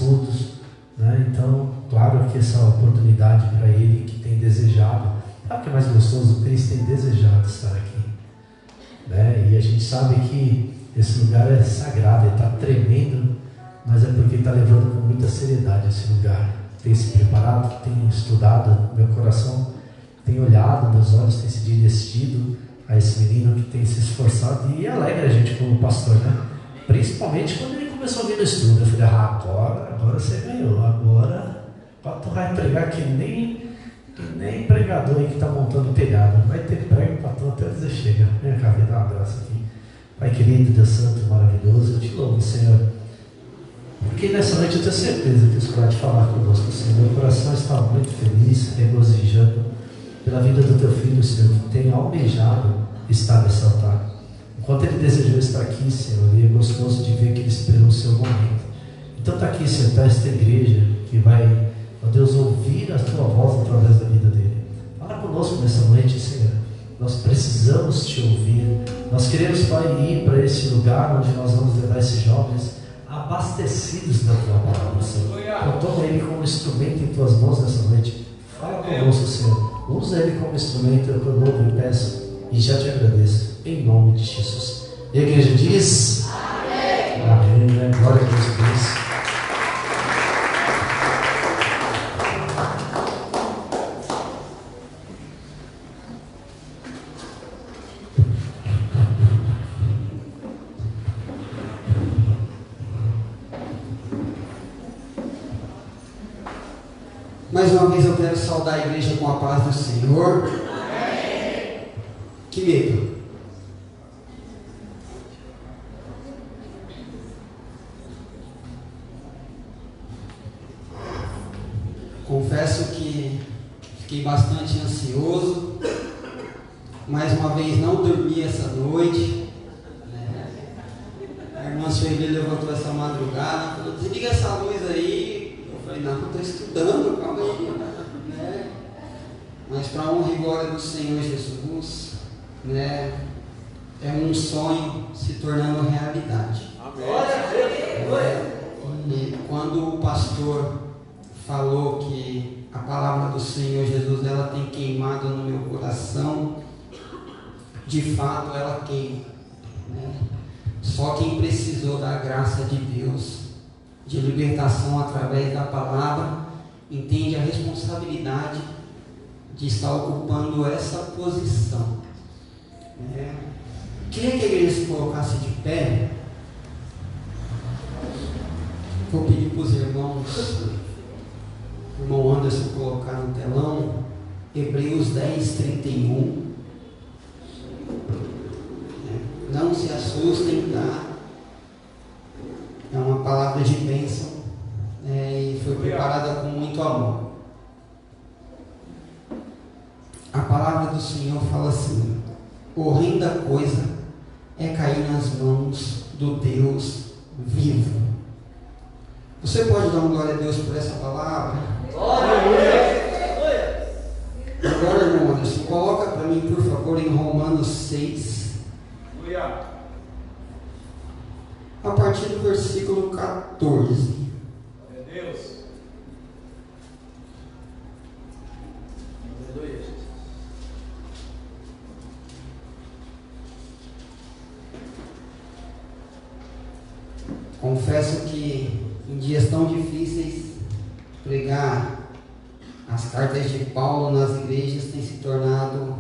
cultos, né? Então, claro que essa oportunidade para ele que tem desejado, sabe o que é mais gostoso? O Cristo tem desejado estar aqui, né? E a gente sabe que esse lugar é sagrado, ele está tremendo, mas é porque está levando com muita seriedade esse lugar. Tem se preparado, tem estudado, meu coração tem olhado, meus olhos têm se dirigido a esse menino que tem se esforçado, e alegra a gente como pastor, né? Principalmente quando ele começou a vir no estudo. Eu falei, agora você ganhou, agora tu vai pregar que nem pregador aí que está montando telhado, vai ter prego para tu até dizer chega. Vem cá, dá um abraço aqui. Pai querido, Deus santo, maravilhoso, eu te louvo, Senhor, porque nessa noite eu tenho certeza que o Senhor vai te falar conosco, Senhor. Meu coração está muito feliz, regozijando pela vida do teu filho, Senhor, que tem almejado estar nesse altar. Enquanto ele desejou estar aqui, Senhor, e é gostoso de ver que ele esperou o seu momento. Então está aqui, Senhor, está esta igreja que vai, ó Deus, ouvir a tua voz através da vida dele. Fala conosco nessa noite, Senhor. Nós precisamos te ouvir. Nós queremos, Pai, ir para esse lugar onde nós vamos levar esses jovens abastecidos da tua palavra, Senhor. Então toma ele como instrumento em tuas mãos nessa noite. Fala conosco, Senhor. Usa ele como instrumento, eu louvo e peço e já te agradeço, em nome de Jesus. E a igreja diz: amém. Amém, né? Glória a Deus por isso. Mais uma vez eu quero saudar a igreja com a paz do Senhor. Amém. Que medo. Confesso que fiquei bastante ansioso. Mais uma vez não dormi essa noite. A irmã Sueli levantou essa madrugada, falou: desliga essa luz aí. Eu falei: não, estou estudando, calma aí. Mas para a honra e glória do Senhor Jesus, né, é um sonho se tornando realidade. Amém. E quando o pastor falou que a palavra do Senhor Jesus, ela tem queimado no meu coração, de fato ela queima, né? Só quem precisou da graça de Deus, de libertação através da palavra, entende a responsabilidade de estar ocupando essa posição. Queria que a igreja se colocasse de pé. Vou pedir para os irmãos, o irmão Anderson, colocar no telão Hebreus 10, 31. Não se assustem, tá? É uma palavra de bênção, e foi preparada com muito amor. A palavra do Senhor fala assim: horrenda coisa é cair nas mãos do Deus vivo. Você pode dar uma glória a Deus por essa palavra? Agora, irmão Anderson, coloca para mim, por favor, em Romanos 6, a partir do versículo 14. Deus. Aleluia. Confesso que em dias tão difíceis, pregar as cartas de Paulo nas igrejas tem se tornado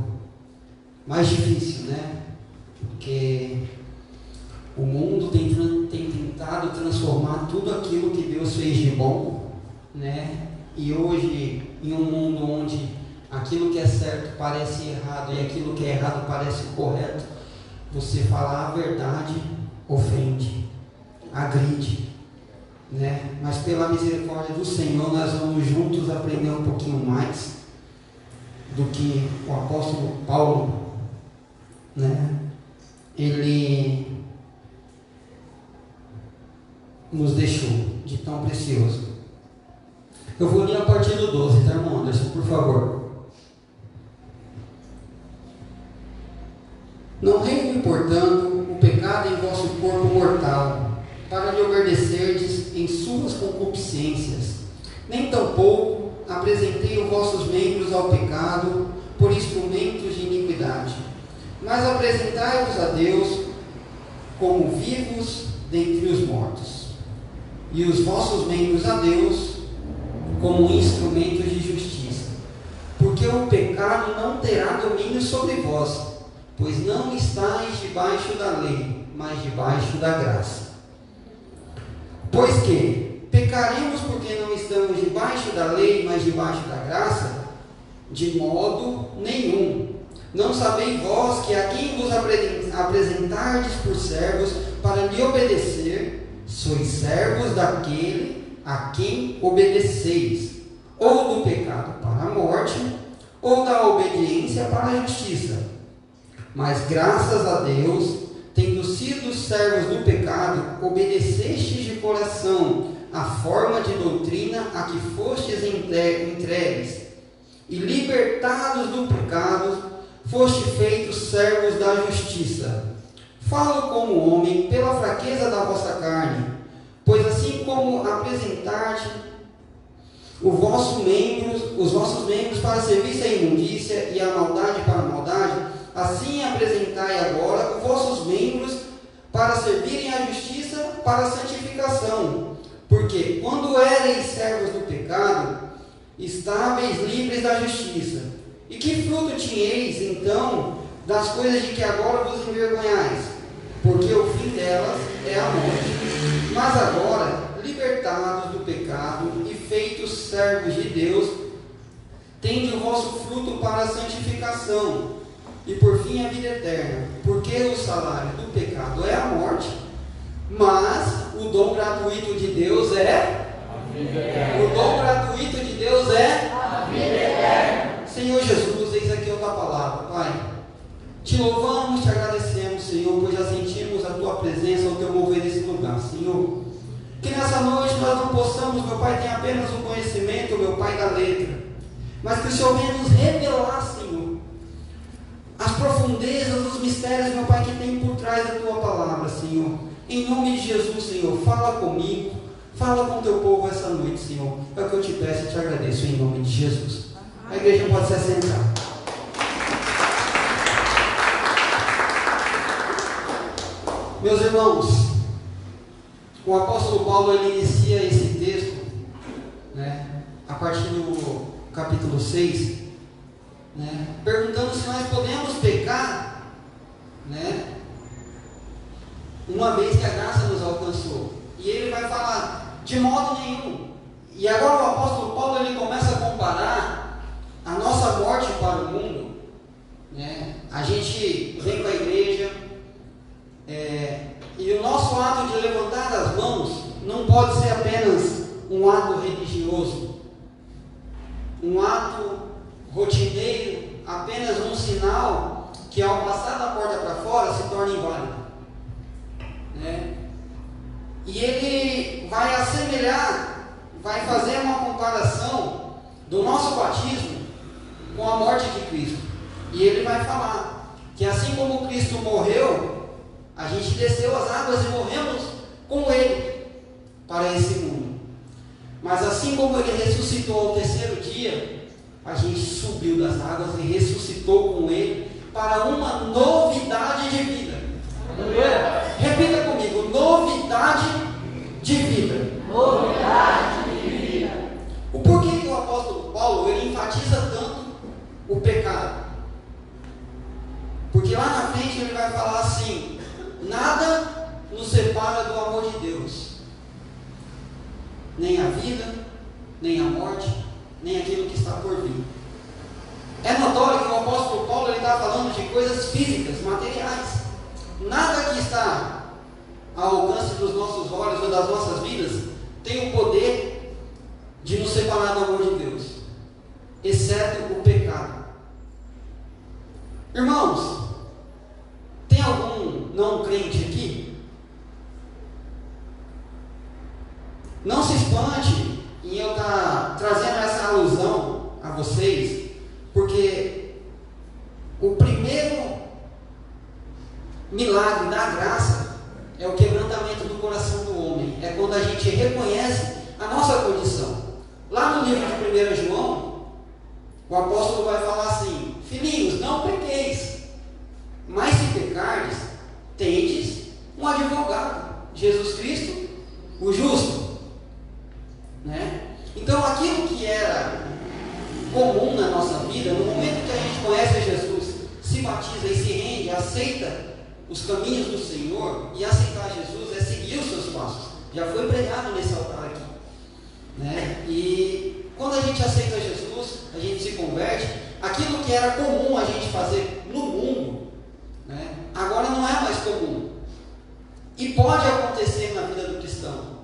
mais difícil, né? Porque o mundo tem tentado transformar tudo aquilo que Deus fez de bom, né? E hoje, em um mundo onde aquilo que é certo parece errado e aquilo que é errado parece correto, você falar a verdade ofende, agride, né? Mas pela misericórdia do Senhor, nós vamos juntos aprender um pouquinho mais do que o apóstolo Paulo, né? Ele nos deixou de tão precioso. Eu vou ler a partir do 12, tá, irmão Anderson, por favor. Não reine, portanto, o pecado em vosso corpo mortal, para lhe obedecerdes em suas concupiscências, nem tampouco apresentei os vossos membros ao pecado por instrumentos de iniquidade, mas apresentai-vos a Deus como vivos dentre os mortos, e os vossos membros a Deus como instrumentos de justiça, porque o pecado não terá domínio sobre vós, pois não estáis debaixo da lei, mas debaixo da graça. Pois que pecaremos porque não estamos debaixo da lei, mas debaixo da graça? De modo nenhum. Não sabeis vós que a quem vos apresentardes por servos para lhe obedecer, sois servos daquele a quem obedeceis, ou do pecado para a morte, ou da obediência para a justiça. Mas graças a Deus, tendo sido servos do pecado, obedecestes de coração a forma de doutrina a que fostes entregues, e libertados do pecado, foste feitos servos da justiça. Falo como homem pela fraqueza da vossa carne, pois assim como apresentardes os vossos membros para serviço à imundícia e a maldade para a maldade, assim apresentai agora os vossos membros para servirem à justiça, para a santificação. Porque quando erais servos do pecado, estáveis livres da justiça. E que fruto tinhais, então, das coisas de que agora vos envergonhais? Porque o fim delas é a morte. Mas agora, libertados do pecado e feitos servos de Deus, tende o vosso fruto para a santificação, e por fim a vida eterna. Porque o salário do pecado é a morte, mas o dom gratuito de Deus é a vida eterna. O dom gratuito de Deus é a vida eterna. Senhor Jesus, eis aqui a tua palavra, Pai. Te louvamos, te agradecemos, Senhor, pois já sentimos a tua presença, o teu mover nesse lugar, Senhor. Que nessa noite nós não possamos, meu Pai, ter apenas o conhecimento, meu Pai, da letra, mas que o Senhor venha nos revelar, Senhor, as profundezas, os mistérios, meu Pai, que tem por trás da tua palavra, Senhor. Em nome de Jesus, Senhor, fala comigo, fala com o teu povo essa noite, Senhor. É o que eu te peço e te agradeço em nome de Jesus. A igreja pode se assentar. Meus irmãos, o apóstolo Paulo ele inicia esse texto, né, a partir do capítulo 6, né, perguntando se nós podemos pecar, né, uma vez que a graça nos alcançou. E ele vai falar, de modo nenhum. E agora o apóstolo Paulo ele começa a comparar a nossa morte para o mundo, né? A gente vem para a igreja, e o nosso ato de levantar as mãos não pode ser apenas um ato religioso, um ato rotineiro, apenas um sinal que ao passar da porta para fora se torna inválido, né? E ele vai assemelhar, vai fazer uma comparação do nosso batismo com a morte de Cristo. E ele vai falar que assim como Cristo morreu, a gente desceu as águas e morremos com ele para esse mundo. Mas assim como ele ressuscitou ao terceiro dia, a gente subiu das águas e ressuscitou com ele para uma novidade de vida. Repita comigo, novidade de vida. Novidade de vida. O porquê que o apóstolo Paulo ele enfatiza tanto o pecado? Porque lá na frente ele vai falar assim: nada nos separa do amor de Deus, nem a vida, nem a morte, nem aquilo que está por vir. É notório que o apóstolo Paulo está falando de coisas físicas, materiais. Nada que está ao alcance dos nossos olhos ou das nossas vidas tem o poder de nos separar do amor de Deus, exceto o pecado. Irmãos, tem algum não crente aqui? Não se espante em eu estar trazendo essa alusão a vocês, porque o primeiro milagre da graça é o quebrantamento do coração do 1 João, o apóstolo vai falar assim: filhinhos, não pequeis, mas se pecardes, tendes um advogado, Jesus Cristo, o justo. Né? Então aquilo que era comum na nossa vida, no momento que a gente conhece Jesus, se batiza e se rende, aceita os caminhos do Senhor, e aceitar Jesus é seguir os seus passos. Já foi pregado nesse altar aqui. Né? E quando a gente aceita Jesus, a gente se converte, aquilo que era comum a gente fazer no mundo, né, agora não é mais comum. E pode acontecer na vida do cristão.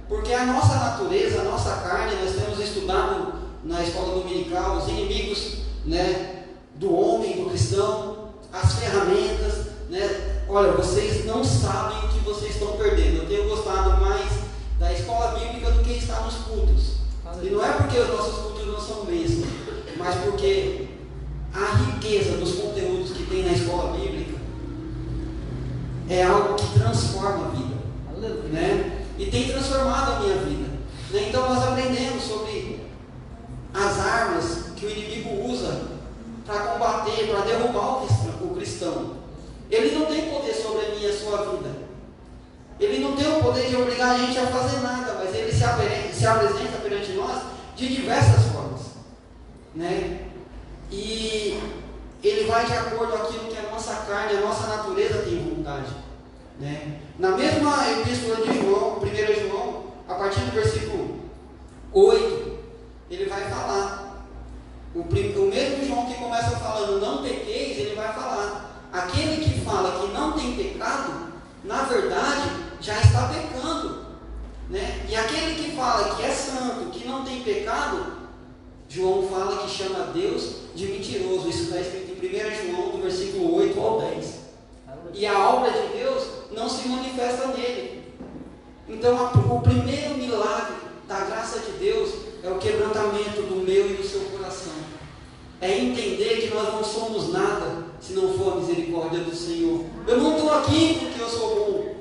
Porque a nossa natureza, a nossa carne, nós temos estudado na escola dominical os inimigos, né, do homem, do cristão, as ferramentas, né? Olha, vocês não sabem o que vocês estão perdendo. Eu tenho gostado mais da escola bíblica do que estar nos cultos. E não é porque os nossos cultos não são bênçãos, mas porque a riqueza dos conteúdos que tem na escola bíblica é algo que transforma a vida, né? E tem transformado a minha vida, né? Então nós aprendemos sobre as armas que o inimigo usa para combater, para derrubar o cristão. Ele não tem poder sobre a minha e a sua vida. Ele não tem o poder de obrigar a gente a fazer nada, mas ele se apresenta perante nós de diversas formas, né? E ele vai de acordo com aquilo que a nossa carne, a nossa natureza tem vontade, né? Na mesma epístola de João, 1 João, a partir do versículo 8, ele vai falar, o mesmo João que começa falando não pequeis, ele vai falar, aquele que fala que não tem pecado, na verdade já está pecando, né? E aquele que fala que é santo, que não tem pecado, João fala que chama Deus de mentiroso. Isso está escrito em 1 João, do versículo 8 ao 10. E a obra de Deus não se manifesta nele. Então o primeiro milagre da graça de Deus é o quebrantamento do meu e do seu coração. É entender que nós não somos nada se não for a misericórdia do Senhor. Eu não estou aqui porque eu sou bom.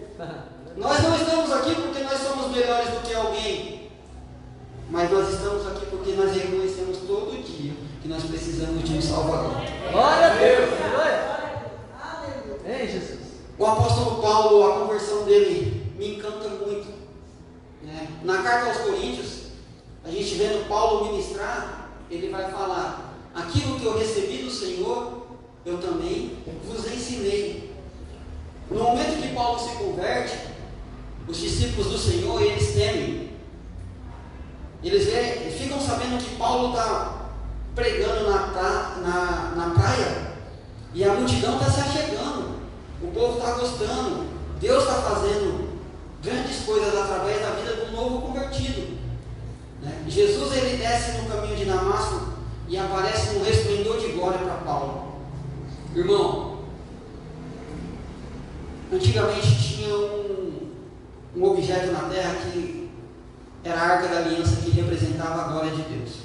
Nós não estamos aqui porque nós somos melhores do que alguém. Mas nós estamos aqui porque nós reconhecemos todo dia que nós precisamos de um Salvador. Glória a Deus! Ei, Jesus! O apóstolo Paulo, a conversão dele me encanta muito, né? Na carta aos Coríntios, a gente vendo Paulo ministrar, ele vai falar: aquilo que eu recebi do Senhor, eu também vos ensinei. No momento que Paulo se converte, os discípulos do Senhor, eles temem. Eles ficam sabendo que Paulo está pregando na praia, e a multidão está se achegando, o povo está gostando, Deus está fazendo grandes coisas através da vida do novo convertido, né? Jesus, ele desce no caminho de Damasco e aparece num resplendor de glória para Paulo. Irmão, antigamente tinha um objeto na terra que era a Arca da Aliança, que representava a glória de Deus.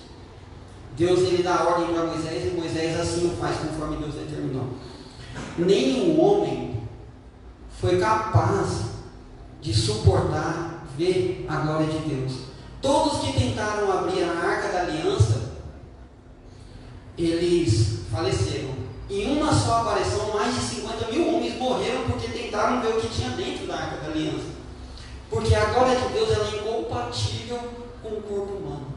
Deus, ele dá ordem para Moisés, e Moisés assim o faz conforme Deus determinou. Nenhum homem foi capaz de suportar ver a glória de Deus. Todos que tentaram abrir a Arca da Aliança, eles faleceram. Em uma só aparição, mais de 50 mil homens morreram porque tentaram ver o que tinha dentro da Arca da Aliança. Porque a glória de Deus, ela é incompatível com o corpo humano.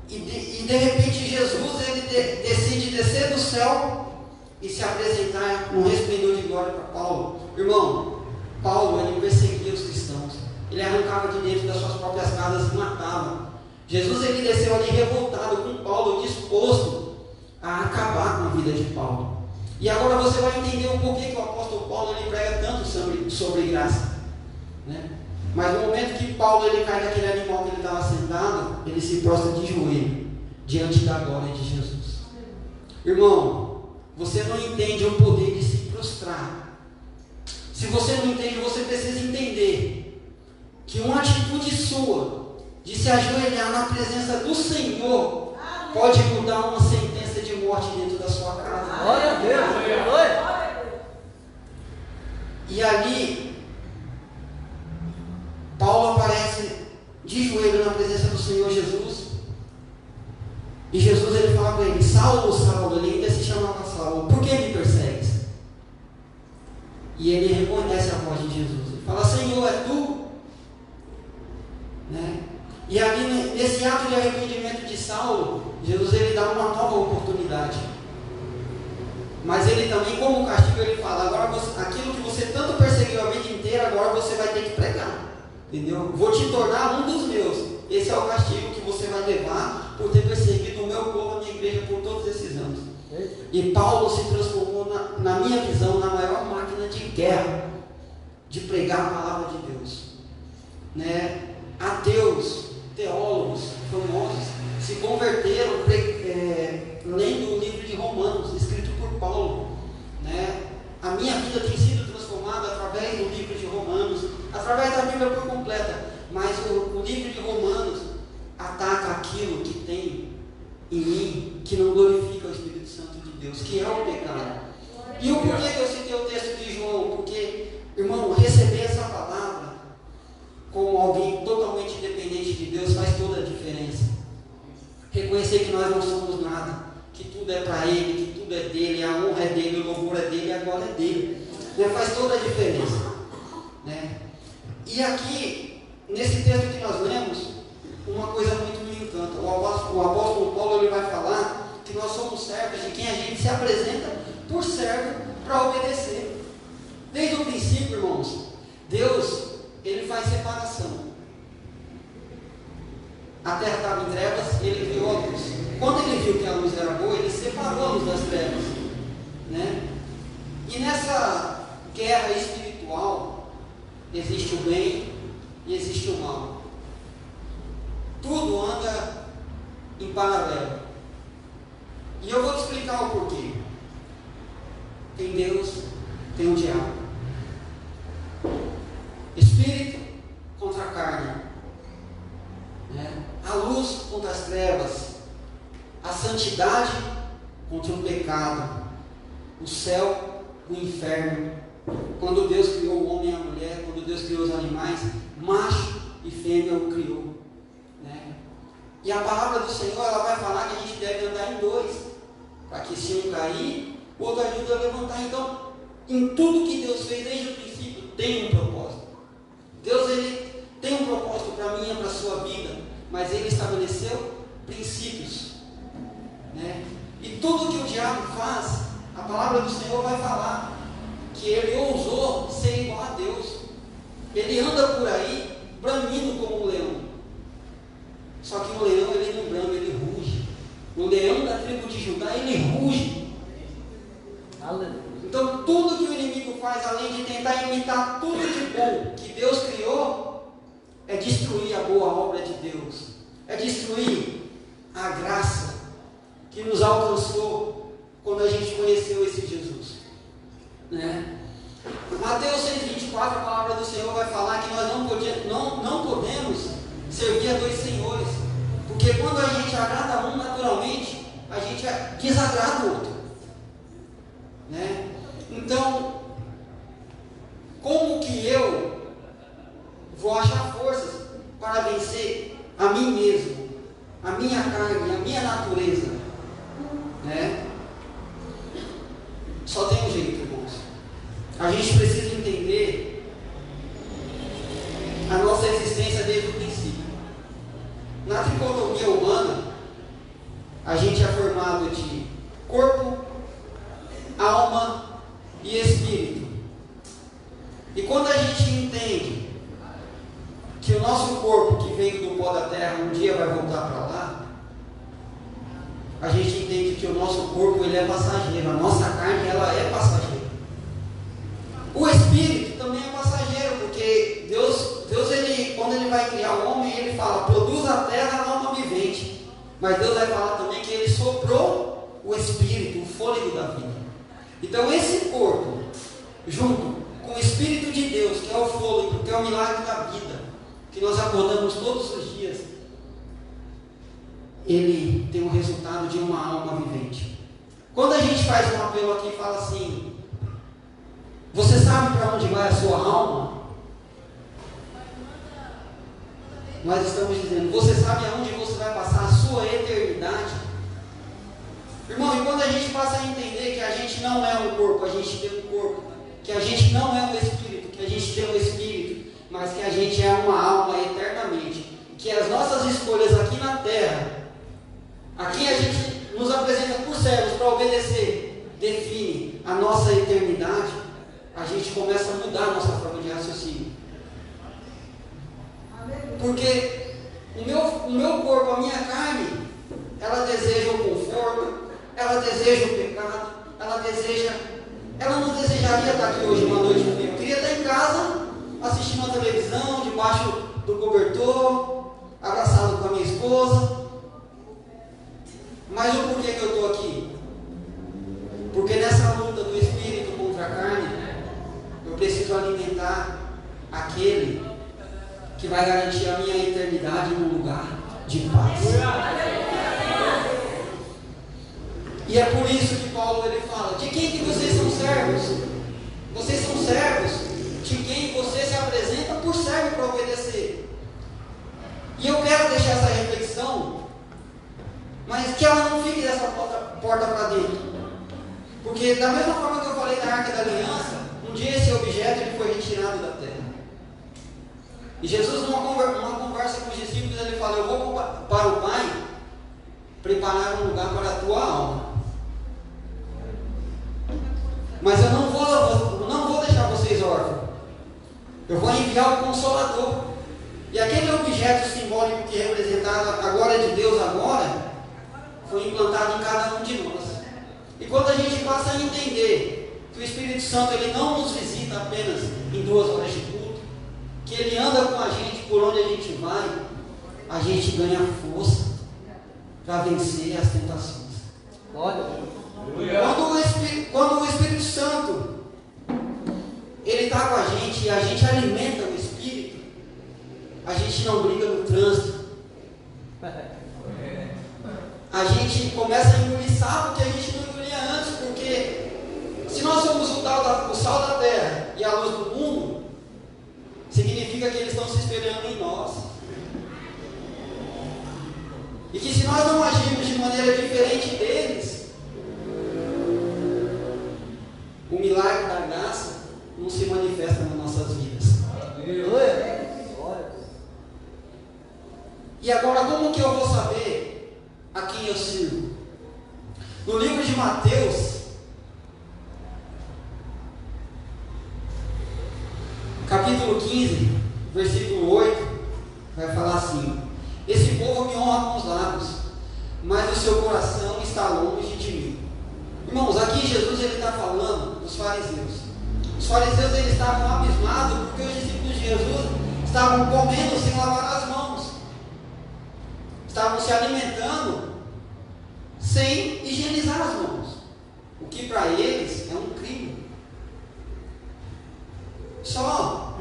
E de repente Jesus, ele decide descer do céu e se apresentar no resplendor de glória para Paulo. Irmão, Paulo, ele perseguia os cristãos. Ele arrancava de dentro das suas próprias casas e matava. Jesus, ele desceu ali revoltado com Paulo, disposto a acabar com a vida de Paulo. E agora você vai entender um porquê que o apóstolo Paulo, ele prega tanto sobre graça, né? Mas no momento que Paulo, ele cai naquele animal que ele estava sentado, ele se prostra de joelho diante da glória de Jesus. Irmão, você não entende o poder de se prostrar. Se você não entende, você precisa entender que uma atitude sua de se ajoelhar na presença do Senhor pode mudar uma sentença de morte dentro da sua casa. Glória a Deus! E ali Paulo aparece de joelho na presença do Senhor Jesus. E Jesus ele fala para ele: Saulo, Saulo, ele ainda se chamava Saulo, por que me persegues? E ele reconhece a voz de Jesus. Ele fala: Senhor, é tu? Né? E ali nesse ato de arrependimento de Saulo, Jesus ele dá uma nova oportunidade. Mas ele também, como castigo, ele fala: agora aquilo que você tanto perseguiu a vida inteira, agora você vai ter que pregar. Entendeu? Vou te tornar um dos meus. Esse é o castigo que você vai levar por ter perseguido o meu povo, a minha igreja, por todos esses anos. E Paulo se transformou, na minha visão, na maior máquina de guerra, de pregar a palavra de Deus. Né? Ateus, teólogos famosos se converteram lendo o livro de Romanos, escrito por Paulo. Né? A minha vida tem sido transformada através do livro de Romanos, através da Bíblia por completa. Mas o livro de Romanos ataca aquilo que tem em mim, que não glorifica o Espírito Santo de Deus, que é o pecado. E o porquê que eu citei o texto de João? Porque, irmão, receber essa palavra como alguém totalmente dependente de Deus faz toda a diferença. Reconhecer que nós não somos nada, que tudo é para Ele, que tudo é dele, a honra é dele, o louvor é dele, a glória é dele. Né? Faz toda a diferença. Né? E aqui, nesse texto que nós lemos, uma coisa muito me encanta. O apóstolo Paulo ele vai falar que nós somos servos de quem a gente se apresenta por servo para obedecer. Desde o princípio, irmãos, Deus ele faz separação. A terra estava em trevas, ele criou a luz. Quando ele viu que a luz era boa, ele separou a luz das trevas. Né? E nessa guerra espiritual, existe o bem e existe o mal. Tudo anda em paralelo. E eu vou te explicar o porquê. Tem Deus, tem o diabo. Espírito contra a carne. Né? A luz contra as trevas. A santidade contra o pecado. O céu, o inferno. Quando Deus criou o homem e a mulher, quando Deus criou os animais, macho e fêmea o criou. Né? E a palavra do Senhor ela vai falar que a gente deve andar em dois, para que se um cair, o outro ajude a levantar. Então, em tudo que Deus fez desde o princípio, tem um propósito. Deus ele tem um propósito para mim e para a sua vida, mas Ele estabeleceu princípios. Né? E tudo que o diabo faz, a palavra do Senhor vai falar que ele ousou ser igual a Deus. Ele anda por aí bramindo como um leão. Só que o leão ele não brama, ele ruge. O leão da tribo de Judá ele ruge. Então tudo que o inimigo faz, além de tentar imitar tudo de bom que Deus criou, é destruir a boa obra de Deus, é destruir a graça que nos alcançou quando a gente conheceu esse Jesus. Né? Mateus 6,24, a palavra do Senhor vai falar que nós não podemos servir a dois senhores, porque quando a gente agrada um naturalmente, a gente desagrada o outro. Né? Então, como que eu vou achar forças para vencer a mim mesmo, a minha carne, a minha natureza? Né? Só tem um jeito, irmãos. A gente precisa entender a nossa existência desde o princípio. Na tricotomia humana, a gente é formado de corpo, alma e espírito. E quando a gente entende que o nosso corpo que veio do pó da terra um dia vai voltar para lá, a gente entende que o nosso corpo ele é passageiro, a nossa carne ela é passageira. O espírito também é passageiro, porque Deus ele, quando ele vai criar o homem, ele fala, produz a terra a alma vivente. Mas Deus vai falar também que ele soprou o espírito, o fôlego da vida. Então esse corpo, junto com o Espírito de Deus, que é o fôlego, que é o milagre da vida, que nós acordamos todos os dias, ele tem o resultado de uma alma vivente. Quando a gente faz um apelo aqui e fala assim, você sabe para onde vai a sua alma? nós estamos dizendo: você sabe aonde você vai passar a sua eternidade? Irmão, e quando a gente passa a entender que a gente não é um corpo, a gente tem um corpo, que a gente não é um espírito, que a gente tem um espírito, mas que a gente é uma alma eternamente, que as nossas escolhas aqui na terra, aqui a gente nos apresenta por servos para obedecer, define a nossa eternidade, a gente começa a mudar a nossa forma de raciocínio. Porque o meu corpo, a minha carne, ela deseja o conforto, ela deseja o pecado, ela não desejaria estar aqui hoje uma noite comigo. Eu queria estar em casa, assistindo a televisão, debaixo do cobertor, abraçado com a minha esposa. Mas o porquê que eu estou aqui? Porque nessa luta do espírito contra a carne, eu preciso alimentar aquele que vai garantir a minha eternidade num lugar de paz. E é por isso que Paulo ele fala: de quem que vocês são servos? Vocês são servos de quem você se apresenta por servo para obedecer. E eu quero deixar essa reflexão, mas que ela não fique dessa porta para dentro. Porque da mesma forma que eu falei da Arca da Aliança, um dia esse objeto ele foi retirado da terra. E Jesus, numa conversa com os discípulos, ele fala: eu vou para o Pai preparar um lugar para a tua alma. Mas eu não vou deixar vocês órfãos. Eu vou enviar o Consolador. E aquele objeto simbólico que representava a glória de Deus agora, foi implantado em cada um de nós. E quando a gente passa a entender que o Espírito Santo ele não nos visita apenas em 2 horas de culto, que ele anda com a gente por onde a gente vai, a gente ganha força para vencer as tentações. Quando o Espírito Santo ele está com a gente e a gente alimenta o Espírito, a gente não briga no trânsito. A gente começa a engolir sapo que a gente não engolia antes, porque se nós somos o sal da terra e a luz do mundo, significa que eles estão se espelhando em nós. E que se nós não agirmos de maneira diferente deles, o milagre da graça não se manifesta nas nossas vidas. E agora, como que eu vou saber a quem eu sirvo? No livro de Mateus, capítulo 15, versículo 8, vai falar assim: esse povo me honra com os lábios, mas o seu coração está longe de mim. Irmãos, aqui Jesus ele está falando dos fariseus. Os fariseus eles estavam abismados porque os discípulos de Jesus estavam comendo sem lavar as mãos, estavam se alimentando sem higienizar as mãos, o que para eles é um crime. Só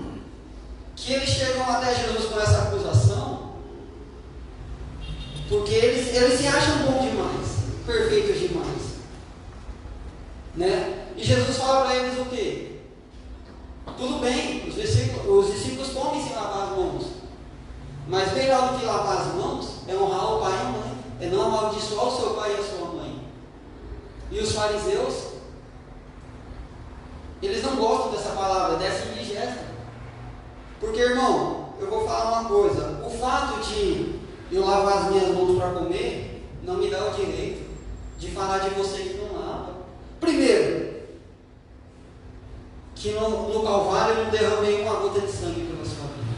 que eles chegam até Jesus com essa acusação porque eles se acham bons demais, perfeitos demais, né? E Jesus fala para eles o quê? Tudo bem, os discípulos comem sem lavar as mãos, mas melhor do que lavar as mãos é honrar o pai e a mãe, é não amaldiçoar o seu pai e a sua mãe. E os fariseus, eles não gostam dessa palavra, dessa indigesta. Porque, irmão, eu vou falar uma coisa: o fato de eu lavar as minhas mãos para comer não me dá o direito de falar de você que não lava. Primeiro, que no Calvário eu não derramei uma gota de sangue pela sua vida.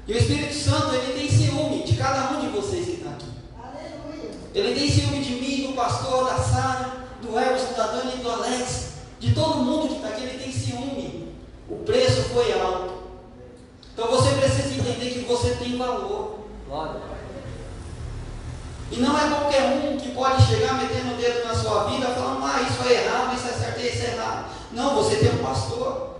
E o Espírito Santo ele tem ciúme de cada um de vocês que está aqui. Aleluia. Ele tem ciúme de mim, do pastor, da Sara, do Emerson, da Dani e do Alex, de todo mundo que está aqui. Ele tem ciúme. O preço foi alto. Então você precisa entender que você tem valor. E não é qualquer um que pode chegar metendo o dedo na sua vida falando: ah, isso é errado, isso é certo, isso é errado. Não, você tem um pastor.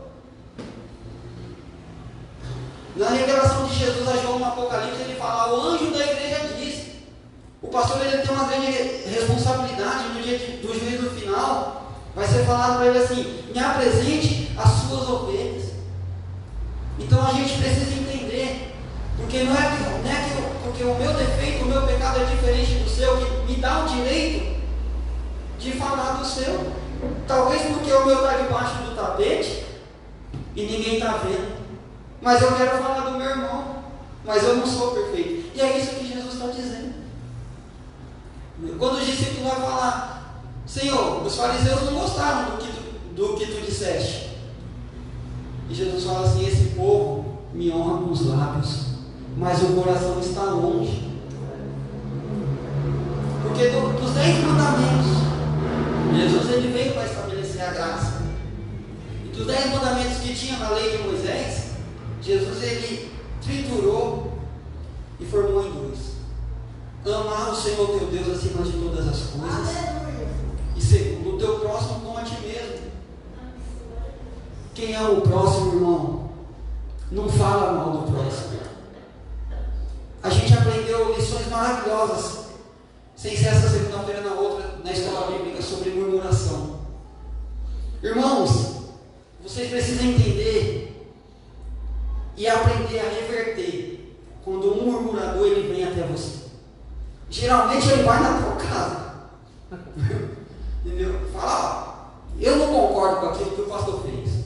Na revelação de Jesus a João no Apocalipse, ele fala: o anjo da igreja diz. O pastor ele tem uma grande responsabilidade no dia do juízo final. Vai ser falado para ele assim: me apresente as suas ovelhas. Então a gente precisa entender Porque não é porque o meu defeito, o meu pecado é diferente do seu, que me dá o direito de falar do seu. Talvez porque o meu está debaixo do tapete e ninguém está vendo. Mas eu quero falar do meu irmão. Mas eu não sou perfeito. E é isso que Jesus está dizendo. Quando os discípulos vão falar: Senhor, os fariseus não gostaram do que tu disseste. E Jesus fala assim: esse povo me honra com os lábios, mas o coração está longe. Porque dos 10 mandamentos, Jesus ele veio para estabelecer a graça. E dos 10 mandamentos que tinha na lei de Moisés, Jesus ele triturou e formou em 2. Amar o Senhor teu Deus acima de todas as coisas. E segundo, o teu próximo como a ti mesmo. Quem é o próximo, irmão? Não fala mal do próximo. A gente aprendeu lições maravilhosas, sem ser essa segunda-feira na outra, na escola bíblica, sobre murmuração. Irmãos, vocês precisam entender e aprender a reverter quando um murmurador ele vem até você. Geralmente ele vai na tua casa. Entendeu? Fala: eu não concordo com aquilo que o pastor fez.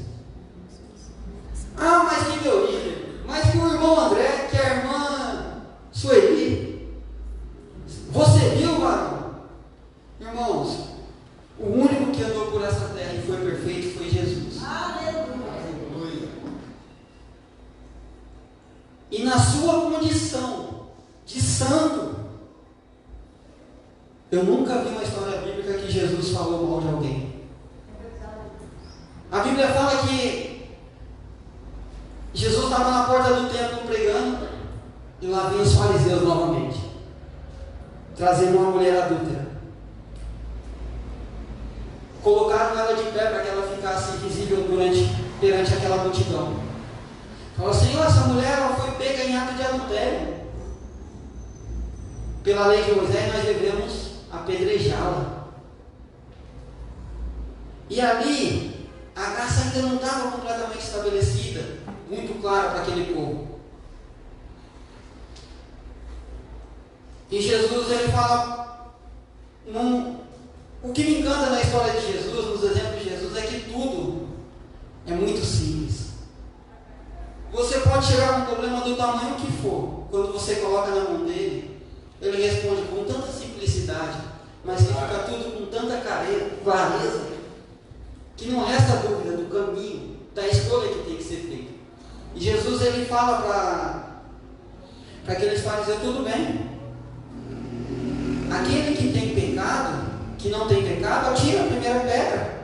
Ah, mas que meu líder, mas que o irmão André, que a irmã Sueli, você viu, varão? Irmãos, o único que andou por essa terra e foi perfeito foi Jesus. Aleluia. E na sua condição de santo, eu nunca vi uma história bíblica que Jesus falou mal de alguém. A Bíblia fala que Jesus estava na porta do templo pregando, e lá vinham os fariseus novamente, trazendo uma mulher adúltera. Colocaram ela de pé para que ela ficasse visível perante aquela multidão. Falaram: Senhor, essa mulher ela foi pega em ato de adultério. Pela lei de Moisés nós devemos apedrejá-la. E ali a graça ainda não estava completamente estabelecida, muito clara para aquele povo. E Jesus ele fala, o que me encanta na história de Jesus, nos exemplos de Jesus, é que tudo é muito simples. Você pode chegar com um problema do tamanho que for, quando você coloca na mão dele, ele responde com tanta simplicidade, mas que fica tudo com tanta clareza, que não resta dúvida do caminho, da escolha que tem que ser feita. E Jesus ele fala para aqueles fariseus: tudo bem, aquele que tem pecado, que não tem pecado, atira a primeira pedra.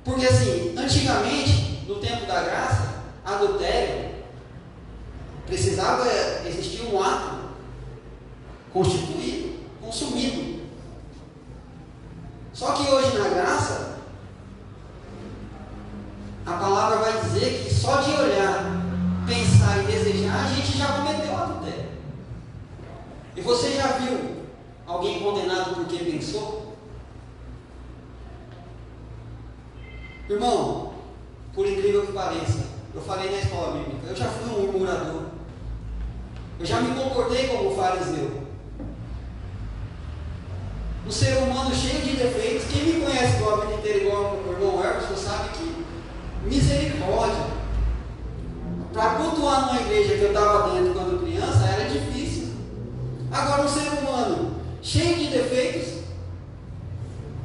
Porque assim, antigamente, no tempo da graça, adultério precisava existir um ato constituído, consumido. Só que hoje na graça, a palavra vai dizer que só de olhar, pensar e desejar, a gente já cometeu adultério. E você já viu alguém condenado porque pensou? Irmão, por incrível que pareça, eu falei na escola bíblica, eu já fui um murmurador. Eu já me comportei como fariseu. Um ser humano cheio de defeitos. Quem me conhece a vida inteira igual o irmão Hermes, sabe que misericórdia. Para cultuar numa igreja que eu estava dentro quando criança, era difícil. Agora um ser humano cheio de defeitos,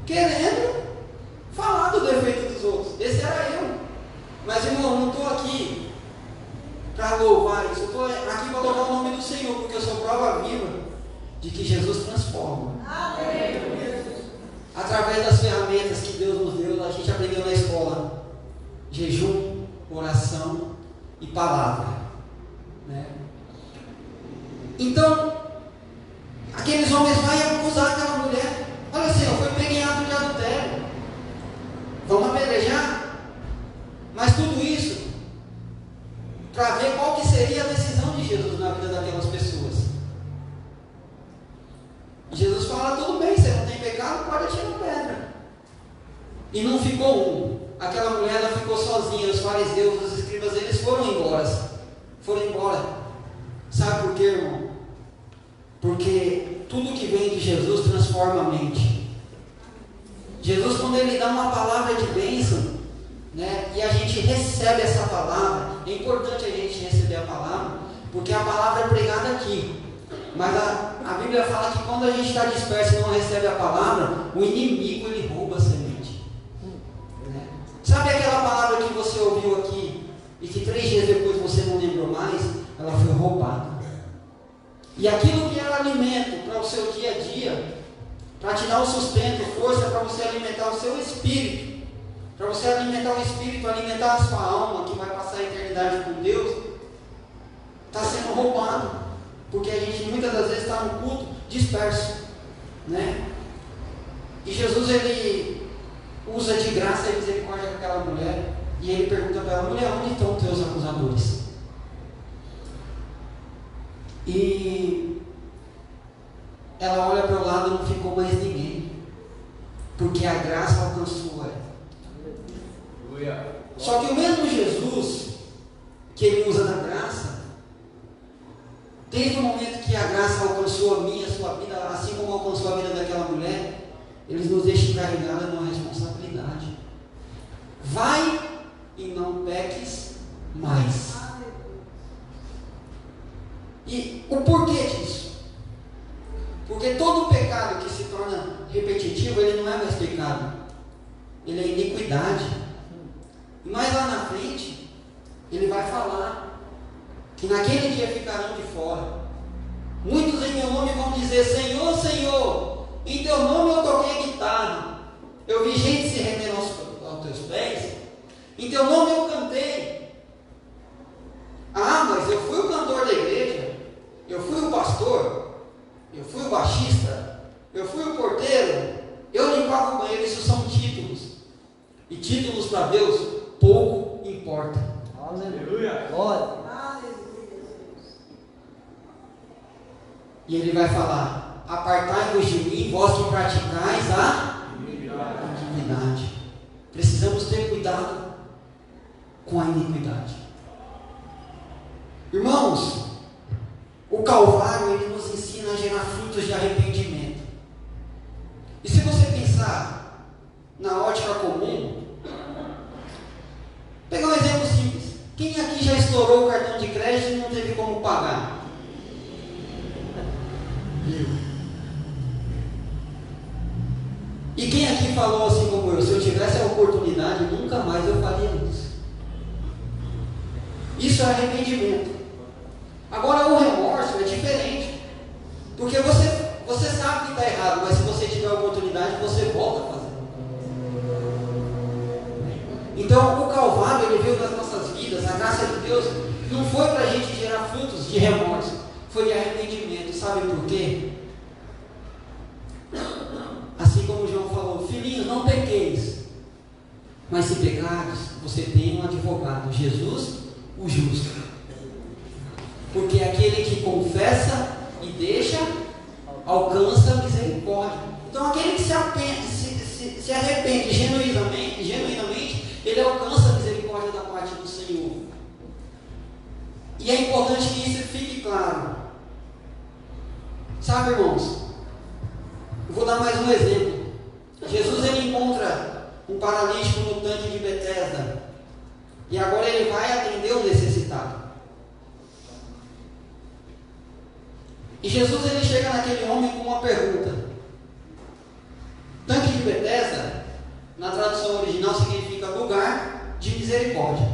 querendo falar do defeito dos outros. Esse era eu. Mas irmão, não estou aqui para louvar isso. Eu estou aqui para louvar o nome do Senhor, porque eu sou prova viva de que Jesus transforma. Através das ferramentas que Deus nos deu, a gente aprendeu na escola: jejum, oração e palavra, né? Então, aqueles homens vão acusar aquela mulher: olha, Senhor, foi pego em ato de adultério, vamos apedrejar? Mas tudo isso para ver qual que seria a decisão de Jesus na vida daquelas pessoas. Jesus fala: tudo bem, você não tem pecado, pode atirar pedra. E não ficou um. Aquela mulher ela ficou sozinha. Os fariseus, os escribas, eles foram embora. quando Ele dá uma palavra de bênção, né, e a gente recebe essa palavra, é importante a gente receber a palavra, porque a palavra é pregada aqui. Mas a Bíblia fala que quando a gente está disperso e não recebe a palavra, o inimigo ele rouba a semente. Né? Sabe aquela palavra que você ouviu aqui e que 3 dias depois você não lembrou mais? Ela foi roubada. E aquilo que era alimento para o seu dia a dia, para te dar o sustento, força para você alimentar o seu espírito, para você alimentar o espírito, alimentar a sua alma, que vai passar a eternidade com Deus, está sendo roubado. Porque a gente muitas das vezes está no culto disperso, né? E Jesus ele usa de graça e misericórdia com aquela mulher, e ele pergunta para ela: mulher, onde estão os teus acusadores? E ela olha para o lado e não ficou mais ninguém, porque a graça alcançou ela. Só que o mesmo Jesus que ele usa da graça, desde o momento que a graça alcançou a minha, a sua vida, assim como alcançou a vida daquela mulher, eles nos deixam encarregados de uma responsabilidade. Vai e não peques mais. E o porquê disso? Porque todo pecado que se torna repetitivo, ele não é mais pecado, ele é iniquidade. E mais lá na frente, ele vai falar que naquele dia ficarão de fora. Muitos em meu nome vão dizer: Senhor, Senhor, em teu nome eu toquei guitarra, eu vi gente se render aos teus pés, em teu nome eu cantei. Ah, mas eu fui o cantor da igreja, eu fui o pastor, eu fui o baixista, eu fui o porteiro, eu limpava o banheiro. Isso são títulos, e títulos para Deus pouco importa. Aleluia! Glória! E ele vai falar: apartai-vos de mim, vós que praticais a iniquidade. Precisamos ter cuidado com a iniquidade. Irmãos, o Calvário ele nos ensina a gerar frutos de arrependimento. E se você pensar na ótica comum, pegar um exemplo simples: quem aqui já estourou o cartão de crédito e não teve como pagar? E quem aqui falou assim como eu: se eu tivesse a oportunidade, nunca mais eu faria isso? Isso é arrependimento. Agora o remorso é diferente, porque você sabe que está errado, mas se você tiver a oportunidade, você volta a fazer. Então o Calvário ele veio nas nossas vidas, a graça de Deus não foi para a gente gerar frutos de remorso, foi de arrependimento. Sabe por quê? Assim como João falou: filhinhos, não pequeis, mas se pecares, você tem um advogado, Jesus o justo. Porque aquele que confessa e deixa, alcança a misericórdia. Então aquele que se arrepende genuinamente, ele alcança a misericórdia da parte do Senhor. E é importante que isso fique claro. Sabe, irmãos, eu vou dar mais um exemplo. Jesus ele encontra um paralítico no tanque de Betesda, e agora ele vai atender o necessitado. E Jesus ele chega naquele homem com uma pergunta. Tanque de Betesda, na tradução original, significa lugar de misericórdia.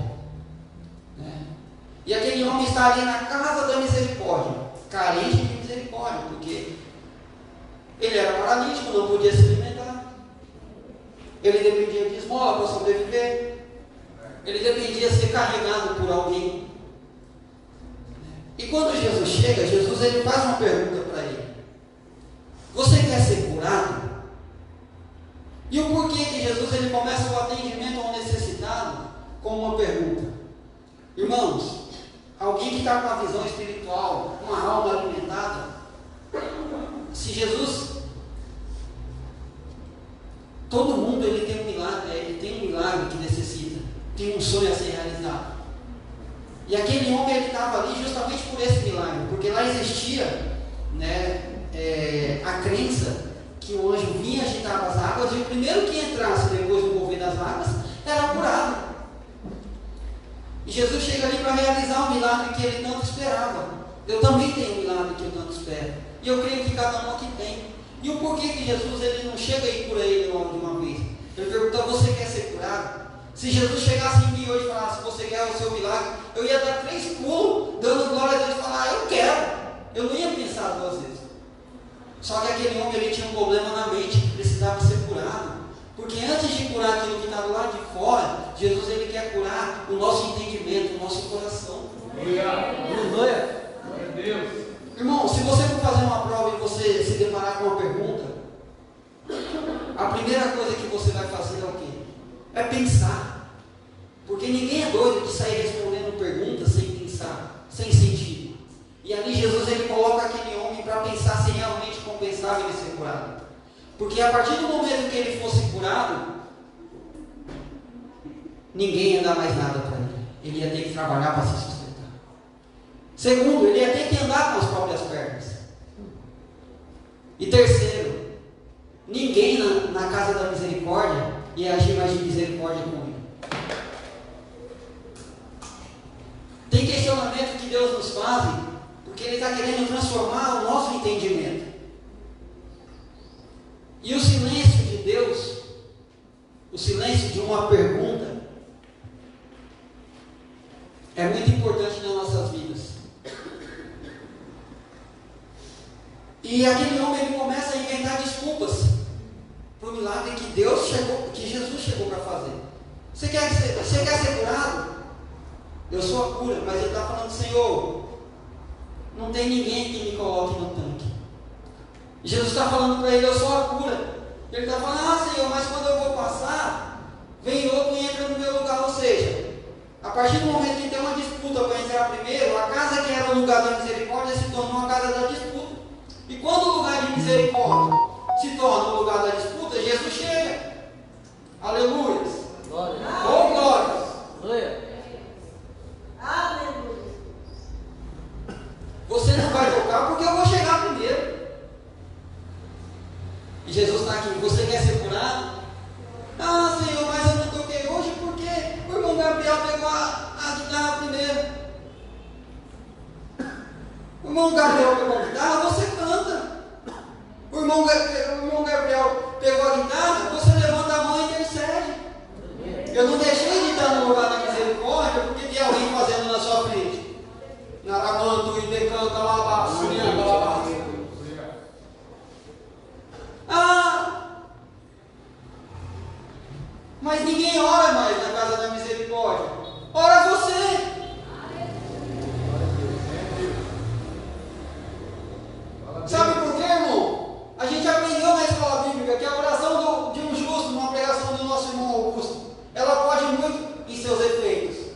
E aquele homem está ali na casa da misericórdia, carente de misericórdia, porque ele era paralítico, não podia se alimentar, ele dependia de esmola para sobreviver, ele dependia de ser carregado por alguém. E quando Jesus chega, Jesus ele faz uma pergunta para ele: você quer ser curado? E o porquê que Jesus ele começa o atendimento ao necessitado com uma pergunta? Irmãos, alguém que está com uma visão espiritual, uma alma alimentada, se Jesus, todo mundo ele tem um milagre que necessita, tem um sonho a ser realizado. E aquele homem ele estava ali justamente por esse milagre, porque lá existia, né, a crença que o anjo vinha agitar as águas, e o primeiro que entrasse depois do mover das águas era curado. E Jesus chega ali para realizar um milagre que ele tanto esperava. Eu também tenho um milagre que eu tanto espero. E eu creio que cada um aqui tem. E o porquê que Jesus ele não chega e cura ele logo de uma vez? Ele perguntou: você quer ser curado? Se Jesus chegasse em mim hoje e falasse: você quer o seu milagre? Eu ia dar 3 pulos, dando glória a Deus e falar: eu quero. Eu não ia pensar 2 vezes. Só que aquele homem ele tinha um problema na mente, que precisava ser curado. Porque antes de curar aquilo que estava lá de fora, Jesus ele quer curar o nosso entendimento, o nosso coração. Aleluia. Deus. Irmão, se você for fazer uma prova e você se deparar com uma pergunta, a primeira coisa que você vai fazer é o quê? É pensar. Porque ninguém é doido de sair respondendo perguntas sem pensar, sem sentido. E ali Jesus ele coloca aquele homem para pensar se realmente compensava ele ser curado. Porque a partir do momento que ele fosse curado, ninguém ia dar mais nada para ele. Ele ia ter que trabalhar para se sustentar. Segundo, ele ia ter que andar com as próprias pernas. E terceiro, ninguém na casa da misericórdia ia agir mais de misericórdia com ele. Tem questionamento que Deus nos faz, porque Ele está querendo transformar o nosso entendimento. E o silêncio de Deus, o silêncio de uma pergunta, é muito importante nas nossas vidas. E aquele homem ele começa a inventar desculpas para o milagre que Jesus chegou para fazer. Você quer ser curado? Eu sou a cura, mas ele está falando: Senhor, não tem ninguém que me coloque no tanque. Jesus está falando para ele: eu sou a cura. Ele está falando: Senhor, mas quando eu vou passar, vem outro e entra no meu lugar. Ou seja, a partir do momento que tem uma disputa para entrar primeiro, a casa que era o lugar da misericórdia se tornou a casa da disputa. E quando o lugar de misericórdia se torna o lugar da disputa, Jesus chega. Aleluia. Glória. Oh, glórias. Aleluia. Aleluia. Você não vai tocar porque eu vou chegar primeiro. E Jesus está aqui: você quer ser curado? Ah, Senhor, mas eu não toquei hoje porque o irmão Gabriel pegou a guitarra primeiro. O irmão Gabriel pegou a guitarra, você canta. O irmão Gabriel pegou a guitarra, você levanta a mão e intercede. Eu não deixei de estar no lugar da misericórdia porque tem alguém fazendo na sua frente. Naramanto e decanta lá, sunianga lá. Mas ninguém ora mais na casa da misericórdia. Ora você. Sabe por quê, irmão? A gente aprendeu na escola bíblica que a oração de um justo, numa pregação do nosso irmão Augusto, ela pode muito em seus efeitos.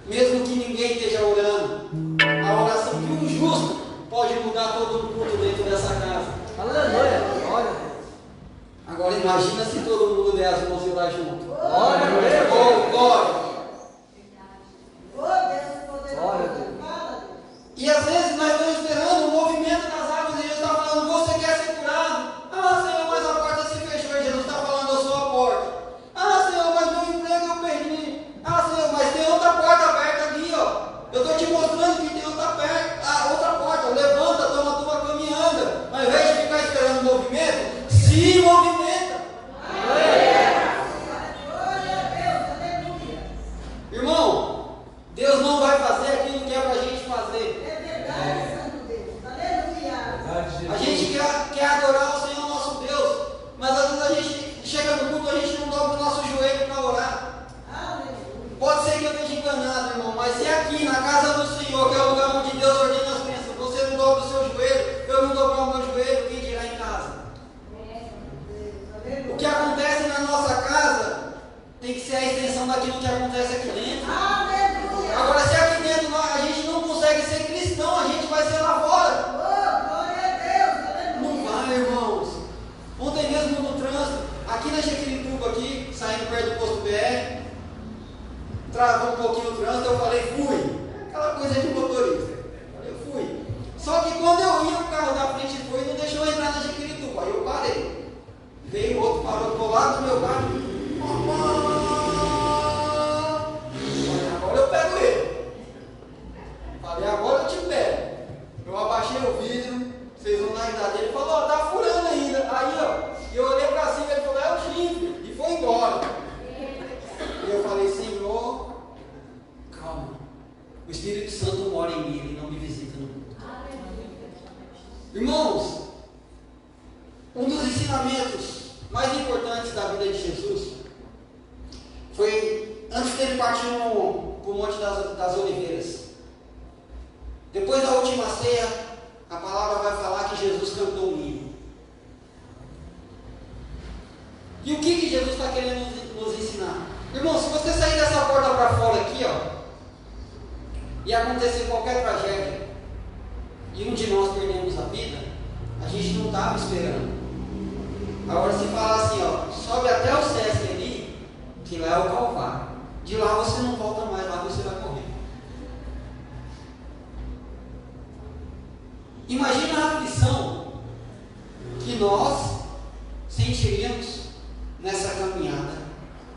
Mesmo que ninguém esteja orando, a oração de um justo pode mudar todo o culto dentro dessa casa. Aleluia. Glória a Deus. Agora imagina se todo mundo der as mãos e vai junto. Glória a Deus. Oh, glória! Oh, Deus poderoso. Glória a Deus. E às vezes nós estamos esperando o movimento das águas e Jesus está falando: você quer ser curado? Ah, Senhor, mas a porta se fechou. E Jesus está falando: eu sou a porta. Ah, Senhor, mas meu emprego eu perdi. Ah, Senhor, mas tem outra porta aberta ali, ó. Eu estou te mostrando que tem outra porta. Levanta, toma a tua cama e anda. Ao invés de ficar esperando o movimento, se movimenta. Irmão, Deus não vai fazer aquilo que é para a gente fazer. É verdade, Santo Deus. Aleluia. A gente quer adorar o Senhor nosso Deus, mas às vezes a gente chega no culto, a gente não dobra o nosso joelho para orar. Aleluia. Pode ser que eu esteja enganado, irmão, mas se aqui na casa do Senhor, que é o lugar onde Deus ordena as bênçãos, você não dobra o seu joelho, eu não dobrar o meu joelho, quem dirá em casa? O que acontece na nossa casa tem que ser a extensão daquilo que acontece aqui dentro. Aleluia. Agora, se aqui dentro a gente não consegue ser o Espírito Santo mora em mim, ele não me visita no culto. Irmãos, um dos ensinamentos mais importantes da vida de Jesus foi antes dele partir para o Monte das Oliveiras. Depois da última ceia, a palavra vai falar que Jesus cantou um hino. E o que Jesus está querendo nos ensinar? Irmão, se você sair dessa porta para fora aqui, ó, e acontecer qualquer tragédia, e um de nós perdemos a vida, a gente não estava esperando. Agora se falar assim, ó, sobe até o Sesc ali, que lá é o Calvário. De lá você não volta mais, lá você vai morrer. Imagina a aflição que nós sentiríamos nessa caminhada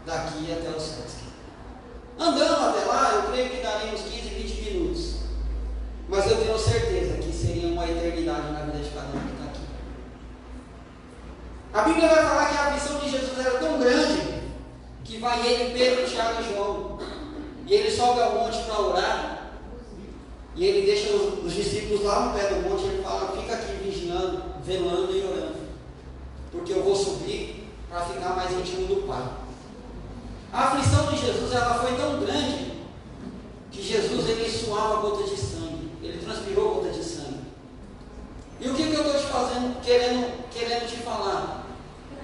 daqui até o Sesc. Andando até lá, eu creio que daria uns 15, 20 minutos. Mas eu tenho certeza que seria uma eternidade na vida de cada um que está aqui. A Bíblia vai falar que a aflição de Jesus era tão grande que vai ele, Pedro, Tiago e João. E ele sobe ao monte para orar. E ele deixa os discípulos lá no pé do monte. E ele fala: fica aqui vigiando, velando e orando, porque eu vou subir para ficar mais íntimo do Pai. A aflição de Jesus ela foi tão grande que Jesus ele suava gotas de sangue, ele transpirou gotas de sangue. E o que eu estou te fazendo, querendo te falar?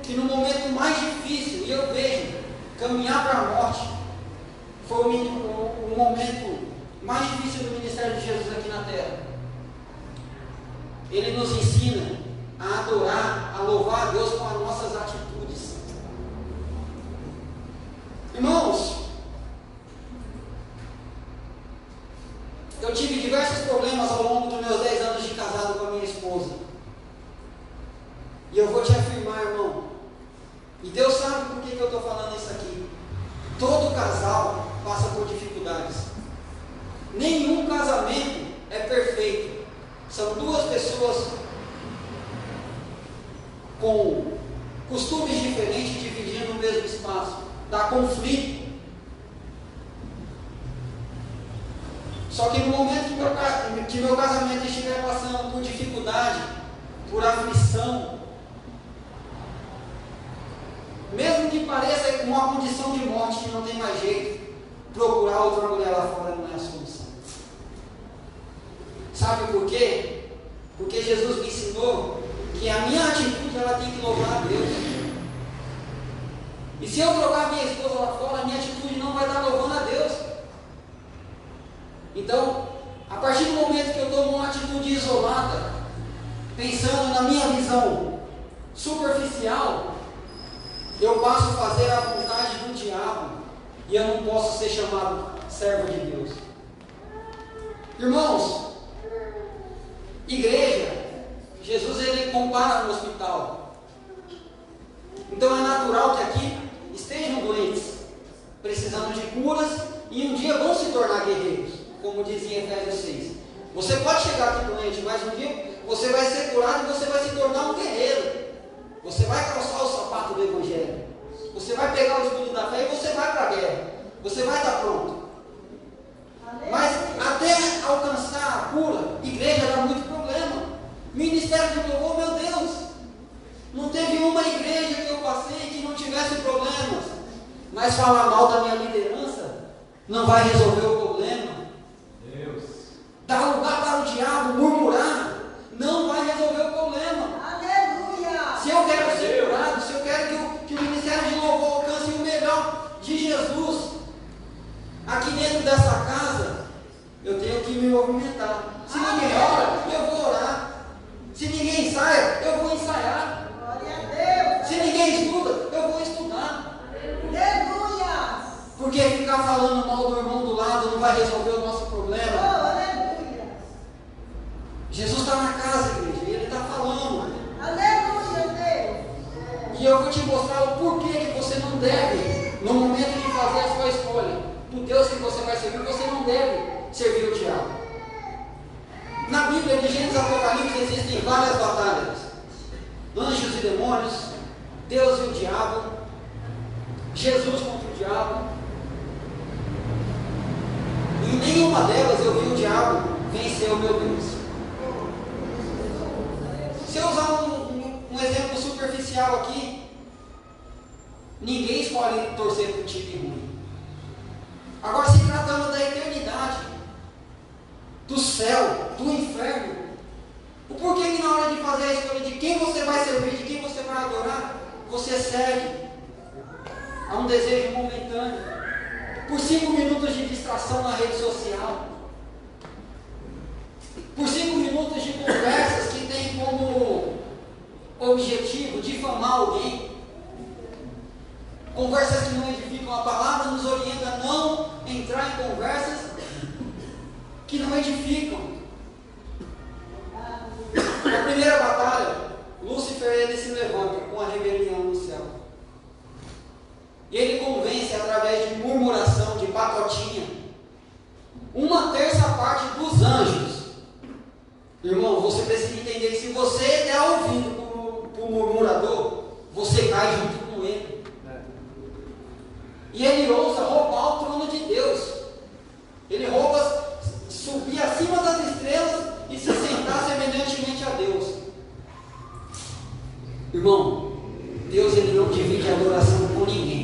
Que no momento mais difícil, e eu vejo, caminhar para a morte, foi o momento mais difícil do ministério de Jesus aqui na terra. Ele nos ensina a adorar, a louvar a Deus com as nossas atitudes. Irmãos, eu tive diversos problemas ao longo dos meus 10 anos de casado com a minha esposa. E eu vou te afirmar, irmão, e Deus sabe por que eu estou falando isso aqui. Todo casal passa por dificuldades. Nenhum casamento é perfeito. São duas pessoas com costumes diferentes dividindo o mesmo espaço. Dá conflito. Só que no momento que meu casamento estiver passando por dificuldade, por aflição, mesmo que pareça uma condição de morte que não tem mais jeito, procurar outra mulher lá fora não é a solução. Sabe por quê? Porque Jesus me ensinou que a minha atitude ela tem que louvar a Deus. E se eu trocar minha esposa lá fora, a minha atitude não vai estar louvando a Deus. Então, a partir do momento que eu tomo uma atitude isolada, pensando na minha visão superficial, eu passo a fazer a vontade do diabo e eu não posso ser chamado servo de Deus. Irmãos, igreja, Jesus ele compara no hospital. Então é natural que aqui estejam doentes, precisando de curas e um dia vão se tornar guerreiros, como dizia Efésios 6. Você pode chegar aqui doente, mas um dia você vai ser curado e você vai se tornar um guerreiro. Você vai calçar o sapato do Evangelho. Você vai pegar o escudo da fé e você vai para a guerra. Você vai estar pronto. Mas até alcançar a cura, igreja dá muito problema. Ministério de louvor, meu Deus, não teve uma igreja que eu passei que não tivesse problemas. Mas falar mal da minha liderança não vai resolver o problema. Deus. Dar lugar para o diabo, murmurar, não vai resolver o problema. Aleluia! Se eu quero ser curado, se eu quero que o ministério de louvor alcance o melhor de Jesus aqui dentro dessa casa, eu tenho que me movimentar. Se ninguém ora, eu vou orar. Se ninguém ensaia, eu vou ensaiar. Glória a Deus! Se ninguém estuda, eu vou estudar. Aleluia! Porque ficar falando mal do irmão do lado não vai resolver o nosso Oh, problema. aleluia! Jesus está na casa, igreja, e Ele está falando. Aleluia, Deus! E eu vou te mostrar o porquê que você não deve, no momento de fazer a sua escolha, do Deus que você vai servir, você não deve servir o diabo. Na Bíblia de Gênesis e Apocalipse existem várias batalhas. Anjos e demônios, Deus e o diabo, Jesus contra o diabo. Em nenhum nenhuma delas eu vi o diabo vencer o meu Deus. Se eu usar um exemplo superficial aqui, ninguém escolhe torcer para o time ruim. Agora, se tratando da eternidade, do céu, do inferno, o porquê que na hora de fazer a escolha de quem você vai servir, de quem você vai adorar, você segue a um desejo momentâneo, por 5 minutos de distração na rede social, por 5 minutos de conversas que tem como objetivo difamar alguém, conversas que não edificam. A palavra nos orienta a não entrar em conversas que não edificam. Na primeira batalha, Lúcifer ele se levanta com a rebelião no céu. E ele convence através de murmuração, de patotinha, 1/3 dos anjos. Irmão, você precisa entender que se você der ouvido para o murmurador, você cai junto com ele. E ele ousa roubar o trono de Deus. Ele rouba subir acima das estrelas e se sentar semelhantemente a Deus. Irmão, Deus ele não divide a adoração com ninguém.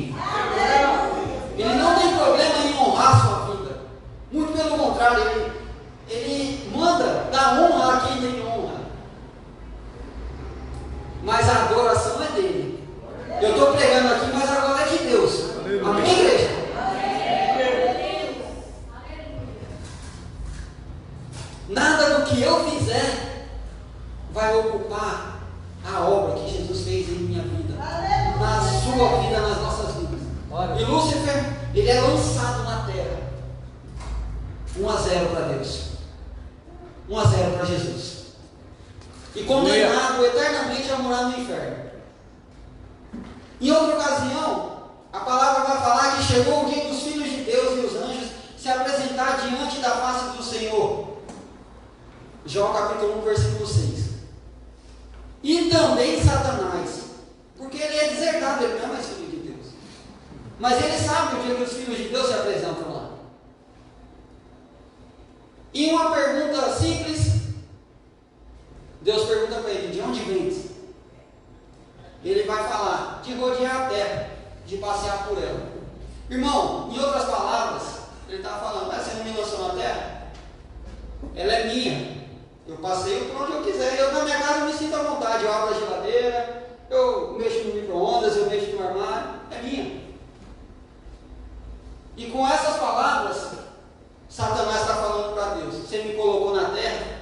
Ele não tem problema em honrar a sua vida. Muito pelo contrário, ele manda dar honra a quem tem honra. Mas a adoração é dele. Eu estou pregando aqui, mas agora é de Deus. Amém, igreja? Nada do que eu fizer vai ocupar a obra que Jesus fez em minha vida, na sua vida, nas nossas vidas. E Lúcifer, ele é lançado na terra. 1-0 para Deus, 1-0 para Jesus, e condenado eternamente a morar no inferno. Em outra ocasião, a palavra vai falar que chegou o dia dos filhos de Deus e os anjos se apresentar diante da face do Senhor. Jó capítulo 1, versículo 6. E também Satanás, porque ele é deserdado, ele não é mais filho de Deus. Mas ele sabe o dia que os filhos de Deus se apresentam lá. E uma pergunta simples, Deus pergunta para ele: de onde vens? Ele vai falar: de rodear a terra, de passear por ela. Irmão, em outras palavras, ele está falando: mas você não me lançou na terra? Ela é minha. Eu passeio por onde eu quiser. Eu na minha casa me sinto à vontade. Eu abro a geladeira, eu mexo no micro-ondas, eu mexo no armário. É minha. E com essas palavras, Satanás está falando para Deus: você me colocou na terra,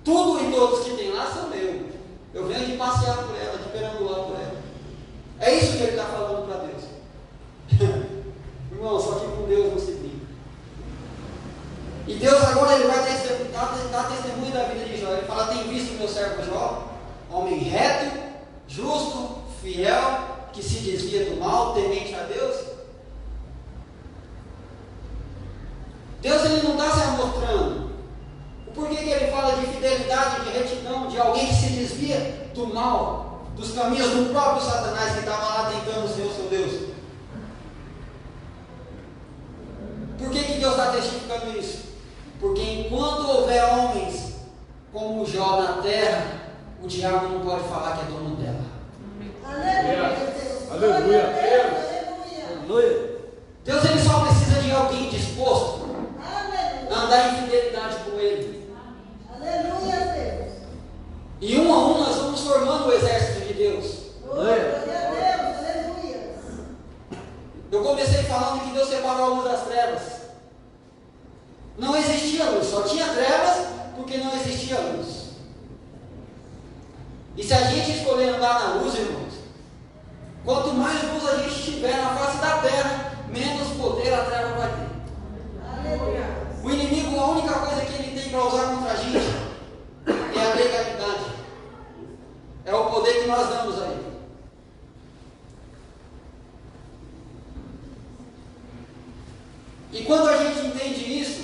tudo e todos que tem lá são meus. Eu venho de passear por ela, de perambular por ela. É isso que ele está falando para Deus. Irmão, só que com Deus não se brinca. E Deus agora ele vai dar testemunho da vida de Jó. Ele fala: tem visto meu servo Jó, homem reto, justo, fiel, que se desvia do mal, temente a Deus. Deus ele não está se mostrando. O porquê que ele fala de fidelidade, de retidão, de alguém que se desvia do mal, dos caminhos do próprio Satanás que estava lá tentando ser o seu Deus. Por que Deus está testificando isso? Porque enquanto houver homens como Jó na terra, o diabo não pode falar que é dono dela. Aleluia. Aleluia. Deus ele só precisa de alguém disposto a andar em fidelidade com ele. Aleluia, Deus. E um a um nós vamos formando o exército de Deus. Glória a Deus, aleluia. Eu comecei falando que Deus separou a luz das trevas. Não existia luz, só tinha trevas porque não existia luz. E se a gente escolher andar na luz, irmãos, quanto mais luz a gente tiver na face da terra, menos poder a treva vai ter. Aleluia. O inimigo, a única coisa que ele tem para usar contra a gente é a legalidade. É o poder que nós damos a ele. E quando a gente entende isso,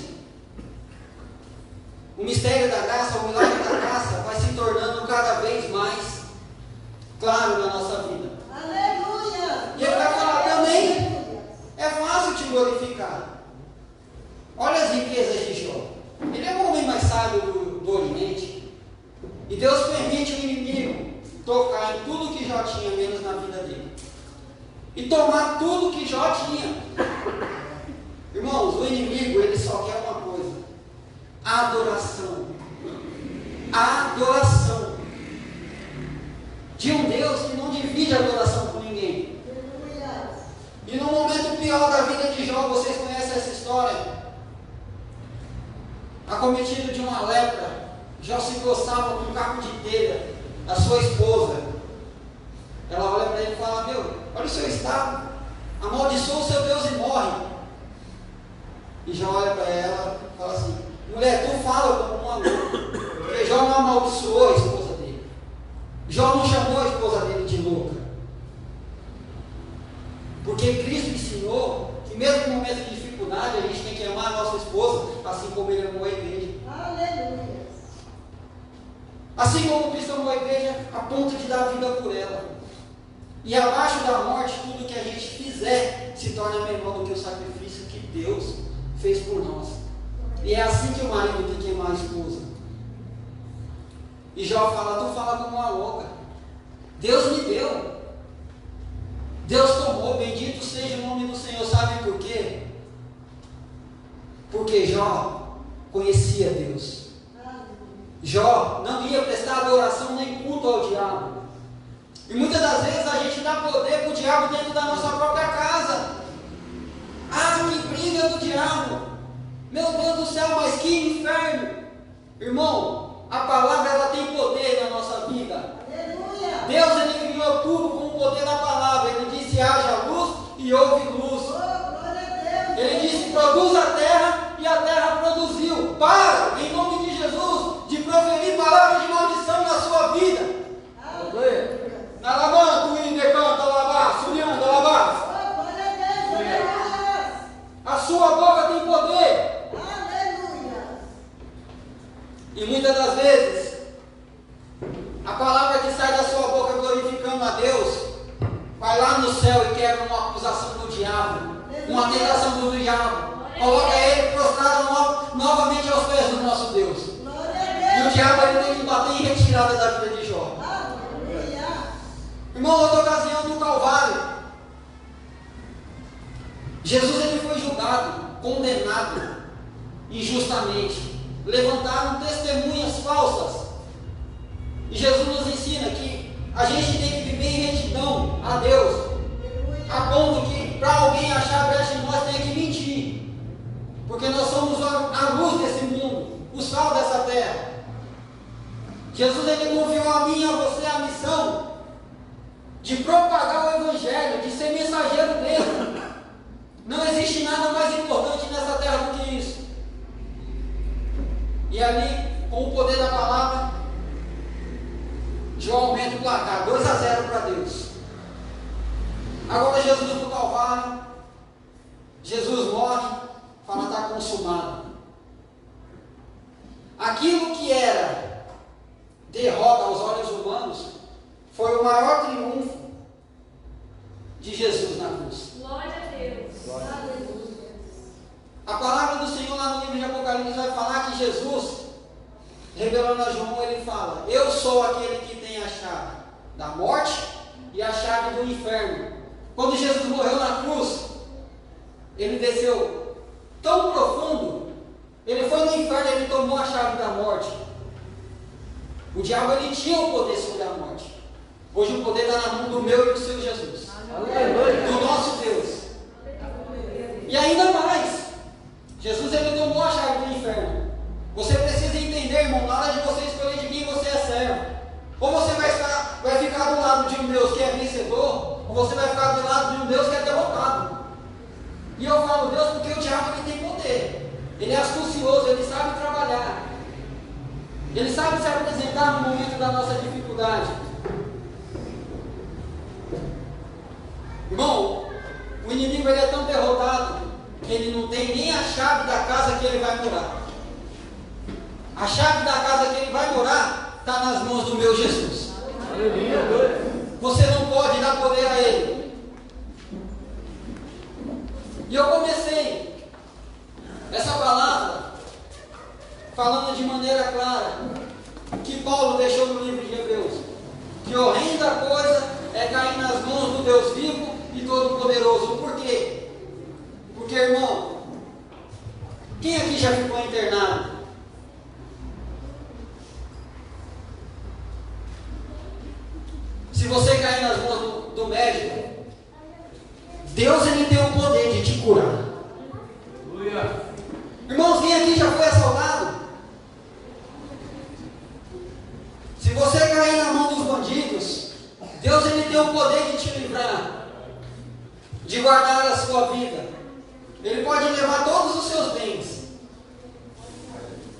o mistério da graça, o milagre da graça vai se tornando cada vez mais claro na nossa vida. Aleluia. E ele vai falar também: é fácil te glorificar. Olha as riquezas de Deus permite o inimigo tocar em tudo que Jó tinha, menos na vida dele. E tomar tudo que Jó tinha. Irmãos, o inimigo, ele só quer uma coisa: adoração. Adoração. De um Deus que não divide adoração com ninguém. E no momento pior da vida de Jó, vocês conhecem essa história? Acometido de uma lepra, Jó se coçava com um caco de telha da sua esposa. Ela olha para ele e fala: meu, olha o seu estado, amaldiçoa o seu Deus e morre. E Jó olha para ela e fala assim: mulher, tu fala como uma louca. Porque Jó não amaldiçoou a esposa dele. Jó não chamou a esposa dele de louca. Porque Cristo ensinou que mesmo em momentos de dificuldade a gente tem que amar a nossa esposa, assim como ele amou a igreja. Aleluia. Assim como Cristo amou a igreja, a ponto de dar vida por ela. E abaixo da morte, tudo que a gente fizer se torna menor do que o sacrifício que Deus fez por nós. E é assim que o marido tem que amar a esposa. E Jó fala: tu fala como uma louca. Deus me deu. Deus tomou, bendito seja o nome do Senhor. Sabe por quê? Porque Jó conhecia Deus. Jó não ia prestar adoração nem culto ao diabo. E muitas das vezes a gente dá poder para o diabo dentro da nossa própria casa. Ah, que briga do diabo! Meu Deus do céu, mas que inferno! Irmão, a palavra ela tem poder na nossa vida. Aleluia. Deus ele criou tudo com o poder da palavra. Ele disse: haja luz e houve luz. Oh, glória a Deus. Ele disse: produz a terra e a terra produziu. Para, em nome de Jesus, de proferir palavras de maldição na sua vida. Aleluia. Nalabanto, decanta, alabá, surianda, alabá. Oh, glória a Deus. Aleluia. A sua boca tem poder. Aleluia. E muitas das vezes, a palavra que sai da sua boca glorificando a Deus, vai lá no céu e quebra uma acusação do diabo, uma tentação do diabo, coloca ele prostrado novamente aos pés do nosso Deus. Glória a E o Deus. diabo ele tem que bater em retirada da vida de Jó. Aleluia. Irmão, outra ocasião do Calvário, Jesus ele foi julgado, condenado injustamente. Levantaram testemunhas falsas. E Jesus nos ensina que a gente tem que viver em retidão a Deus, a ponto que para alguém achar brecha em nós tem que mentir. Porque nós somos a luz desse mundo, o sal dessa terra. Jesus ele confiou a mim e a você a missão de propagar o Evangelho, de ser mensageiro dele. Não existe nada mais importante nessa terra do que isso. E ali, com o poder da palavra, Jó aumenta o placar, 2-0 para Deus. Agora Jesus no Calvário, Jesus morre, fala: está consumado. Aquilo que era derrota aos olhos humanos, foi o maior triunfo de Jesus na cruz. Glória a Deus. Aleluia. A palavra do Senhor lá no livro de Apocalipse vai falar que Jesus, revelando a João, ele fala: eu sou aquele que tem a chave da morte e a chave do inferno. Quando Jesus morreu na cruz, ele desceu tão profundo, ele foi no inferno, ele tomou a chave da morte. O diabo ele tinha o poder sobre a morte. Hoje o poder está na mão do meu e do seu Jesus, do nosso Deus. E ainda mais, Jesus ele tomou a chave do inferno. Você precisa entender, irmão, na hora de você escolher de quem você é servo. Ou você vai ficar do lado de um Deus que é vencedor, ou você vai ficar do lado de um Deus que é derrotado. E eu falo Deus porque o diabo ele tem poder. Ele é astucioso, ele sabe trabalhar. Ele sabe se apresentar no momento da nossa dificuldade. Irmão, o inimigo ele é tão derrotado que ele não tem nem a chave da casa que ele vai morar. A chave da casa que ele vai morar está nas mãos do meu Jesus. Você não pode dar poder a ele. E eu comecei essa palavra falando de maneira clara que Paulo deixou no livro de Hebreus. Que horrenda coisa é cair nas mãos do Deus vivo e todo-poderoso. Por quê? Porque, irmão, quem aqui já ficou internado? Se você cair nas mãos do médico, Deus ele tem o poder de te curar. Irmãos, quem aqui já foi assaltado? Se você cair na mão dos bandidos, Deus ele tem o poder de te livrar, de guardar a sua vida. Ele pode levar todos os seus bens.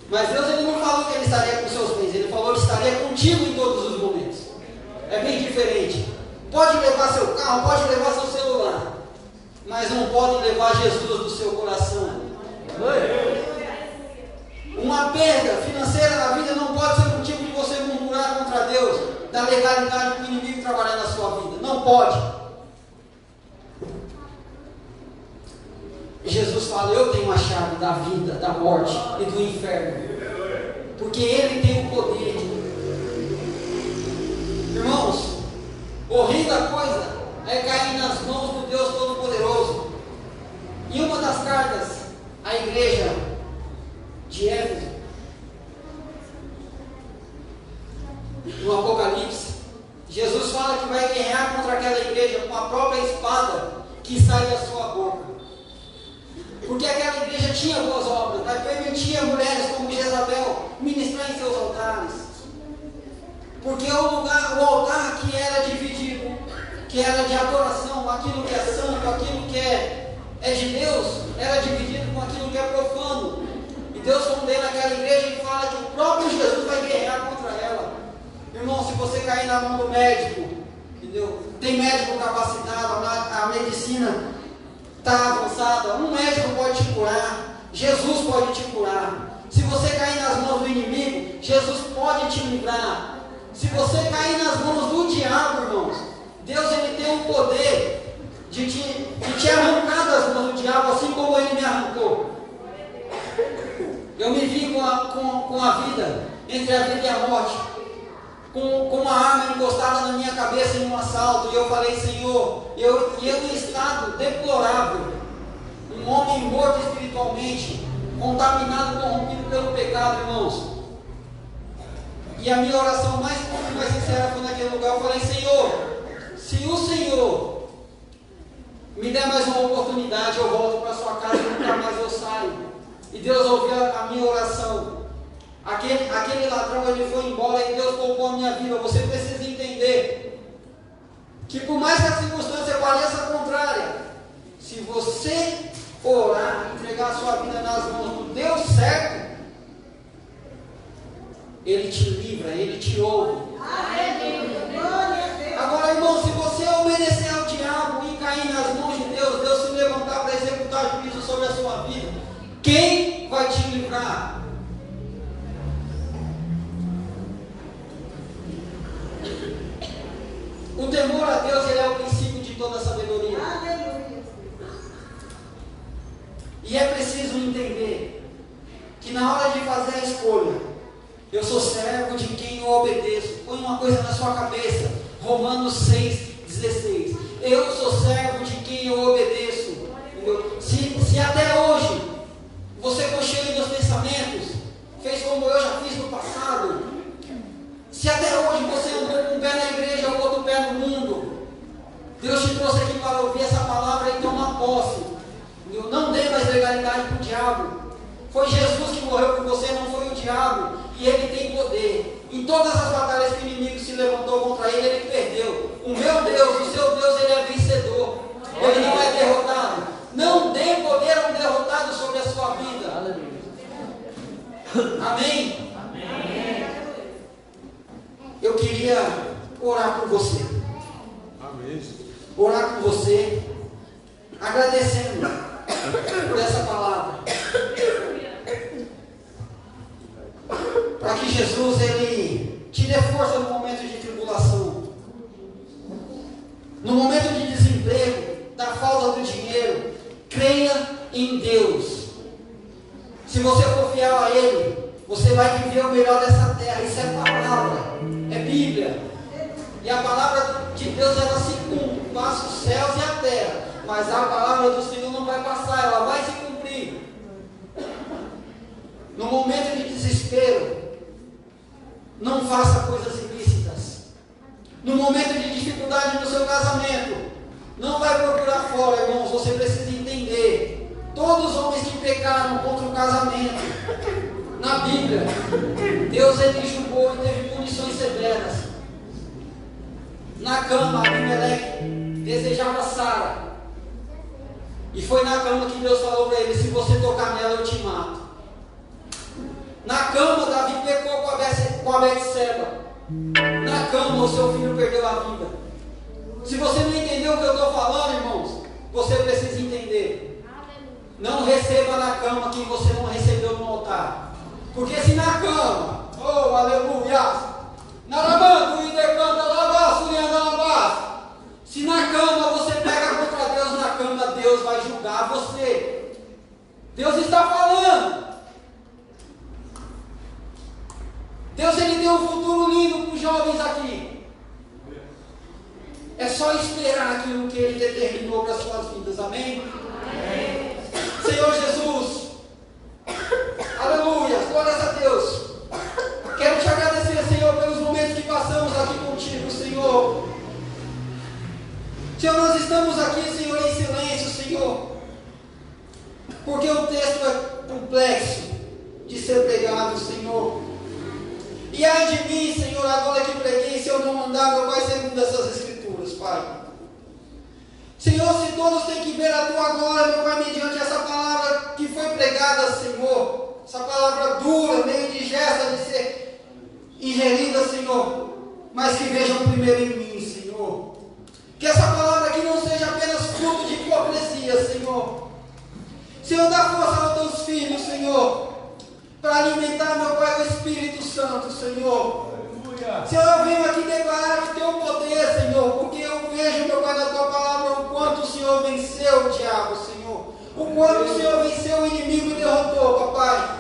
Mas Deus ele não falou que ele estaria com os seus bens, ele falou que estaria contigo em todos os momentos. É bem diferente. Pode levar seu carro, pode levar seu celular, mas não pode levar Jesus do seu coração. Uma perda financeira na vida não pode ser motivo de você murmurar contra Deus, da legalidade do inimigo trabalhar na sua vida. Não pode. Jesus fala: eu tenho a chave da vida, da morte e do inferno, porque Ele tem o poder. Irmãos, horrenda coisa é cair nas mãos do Deus Todo-Poderoso. Em uma das cartas à igreja de Éfeso, no Apocalipse, Jesus fala que vai guerrear contra aquela igreja com a própria espada que sai da sua boca. Porque aquela igreja tinha boas obras, mas permitia mulheres como Jezabel ministrar em seus altares. Porque o altar que era dividido, que era de adoração, aquilo que é santo, aquilo que é de Deus, era dividido com aquilo que é profano. E Deus condena aquela igreja e fala que o próprio Jesus vai guerrear contra ela. Irmão, se você cair na mão do médico, entendeu? Tem médico capacitado, a medicina está avançada, um médico pode te curar, Jesus pode te curar. Se você cair nas mãos do inimigo, Jesus pode te livrar. Se você cair nas mãos do diabo, irmãos, Deus ele tem o poder de te arrancar das mãos do diabo, assim como ele me arrancou. Eu me vi com a vida, entre a vida e a morte, com uma arma encostada na minha cabeça em um assalto, e eu falei: Senhor, eu em estado deplorável, um homem morto espiritualmente, contaminado, corrompido pelo pecado, irmãos. E a minha oração mais pura e mais sincera foi naquele lugar. Eu falei: Senhor, se o Senhor me der mais uma oportunidade, eu volto para a sua casa e nunca mais eu saio. E Deus ouviu a minha oração. Aquele ladrão ele foi embora e Deus poupou a minha vida. Você precisa entender que por mais que a circunstância pareça contrária, se você orar, entregar a sua vida nas mãos do Deus certo, Ele te livra, Ele te ouve. Agora, irmão, se você obedecer ao diabo e cair nas mãos de Deus, Deus se levantar para executar juízo sobre a sua vida, quem vai te livrar? O temor a Deus ele é o princípio de toda a sabedoria. E é preciso entender que na hora de fazer a escolha, eu sou servo de quem eu obedeço. Põe uma coisa na sua cabeça. Romanos 6,16. Eu sou servo de quem eu obedeço. Se até hoje você cocheia meus pensamentos, fez como eu já fiz no passado, se até hoje você andou com um pé na igreja e outro pé no mundo, Deus te trouxe aqui para ouvir essa palavra e tomar posse. Não dê mais legalidade para o diabo. Foi Jesus que morreu por você, não foi o diabo. E ele tem poder. Em todas as batalhas que o inimigo se levantou contra ele, ele perdeu. O meu Deus, o seu Deus, ele é vencedor. Ele não é derrotado. Não dê poder a um derrotado sobre a sua vida. Amém? Amém. Eu queria orar por você. Amém. Orar por você, agradecendo por essa palavra. Para que Jesus ele te dê força no momento de tribulação, no momento de desemprego, da falta do dinheiro. Creia em Deus. Se você for fiel a Ele, você vai viver o melhor dessa terra. Isso é palavra, é Bíblia. E a palavra de Deus, ela se cumpre, passa os céus e a terra. Mas a palavra do Senhor não vai passar, ela vai se cumprir. No momento de desespero, não faça coisas ilícitas. No momento de dificuldade no seu casamento, não vai procurar fora, irmãos. Você precisa entender. Todos os homens que pecaram contra o casamento, na Bíblia, Deus ele julgou e teve punições severas. Na cama, Abimeleque desejava Sara. E foi na cama que Deus falou para ele: se você tocar nela, eu te mato. Na cama, Davi pecou com a Betseba. Na cama, o seu filho perdeu a vida. Se você não entendeu o que eu estou falando, irmãos, você precisa entender. Não receba na cama quem você não recebeu no altar. Porque se na cama, oh, aleluia, se na cama você pega contra Deus, na cama Deus vai julgar você. Deus está falando. Deus ele deu um futuro lindo para os jovens aqui. É só esperar aquilo que ele determinou para as suas vidas, amém? Amém. Senhor Jesus, aleluia, glórias a Deus. Quero te agradecer, Senhor, pelos momentos que passamos aqui contigo, Senhor. Senhor, nós estamos aqui, Senhor, em silêncio, Senhor, porque o texto é complexo de ser pregado, Senhor. E ai de mim, Senhor, agora que preguei, se eu não andar, meu Pai, segundo essas Escrituras, Pai. Senhor, se todos têm que ver a Tua glória, meu Pai, mediante essa palavra que foi pregada, Senhor, essa palavra dura, meio indigesta de ser ingerida, Senhor, mas que vejam primeiro em mim, Senhor. Que essa palavra aqui não seja apenas fruto de hipocrisia, Senhor. Senhor, dá força aos Teus filhos, Senhor, para alimentar, meu Pai, o Espírito Santo, Senhor. Senhor, eu venho aqui declarar o Teu poder, Senhor, porque eu vejo, meu Pai, na Tua palavra o quanto o Senhor venceu o diabo, Senhor. O quanto o Senhor venceu o inimigo e derrotou, Papai.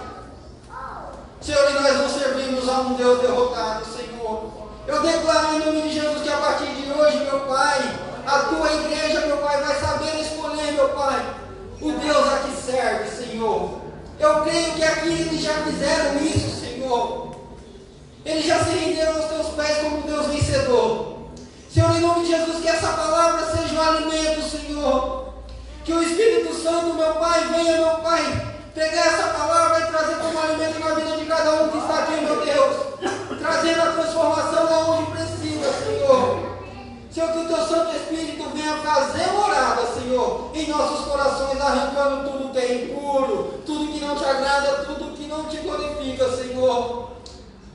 Senhor, e nós não servimos a um Deus derrotado, Senhor. Eu declaro em nome de Jesus que a partir de hoje, meu Pai, a Tua igreja, meu Pai, vai saber escolher, meu Pai, o Deus a que serve, Senhor. Eu creio que aqui eles já fizeram isso, Senhor. Eles já se renderam aos Teus pés como Deus vencedor. Senhor, em nome de Jesus, que essa palavra seja um alimento, Senhor. Que o Espírito Santo, meu Pai, venha, meu Pai, pegar essa palavra e trazer como alimento na vida de cada um que está aqui, meu Deus. Trazendo a transformação aonde precisa, Senhor. Senhor, que o Teu Santo Espírito venha fazer morada, Senhor, em nossos corações, arrancando tudo que é impuro, tudo que não Te agrada, tudo que não Te glorifica, Senhor.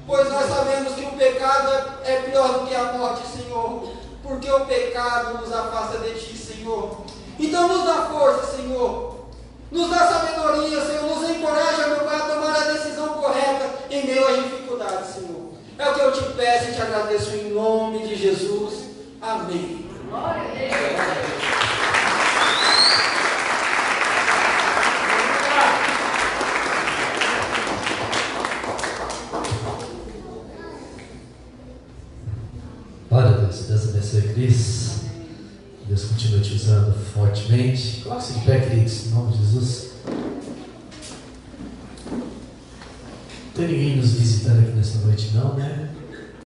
Pois nós sabemos que o pecado é pior do que a morte, Senhor, porque o pecado nos afasta de Ti, Senhor. Então nos dá força, Senhor, nos dá sabedoria, Senhor, nos encoraja, meu Pai, a tomar a decisão correta em meio às dificuldades, Senhor. É o que eu Te peço e Te agradeço em nome de Jesus. Amém. Glória a Deus. Glória a Deus. Deus abençoe, Cris. Deus continua te usando fortemente. Coloque-se de pé, queridos, em nome de Jesus. Não tem ninguém nos visitando aqui nessa noite, não, né?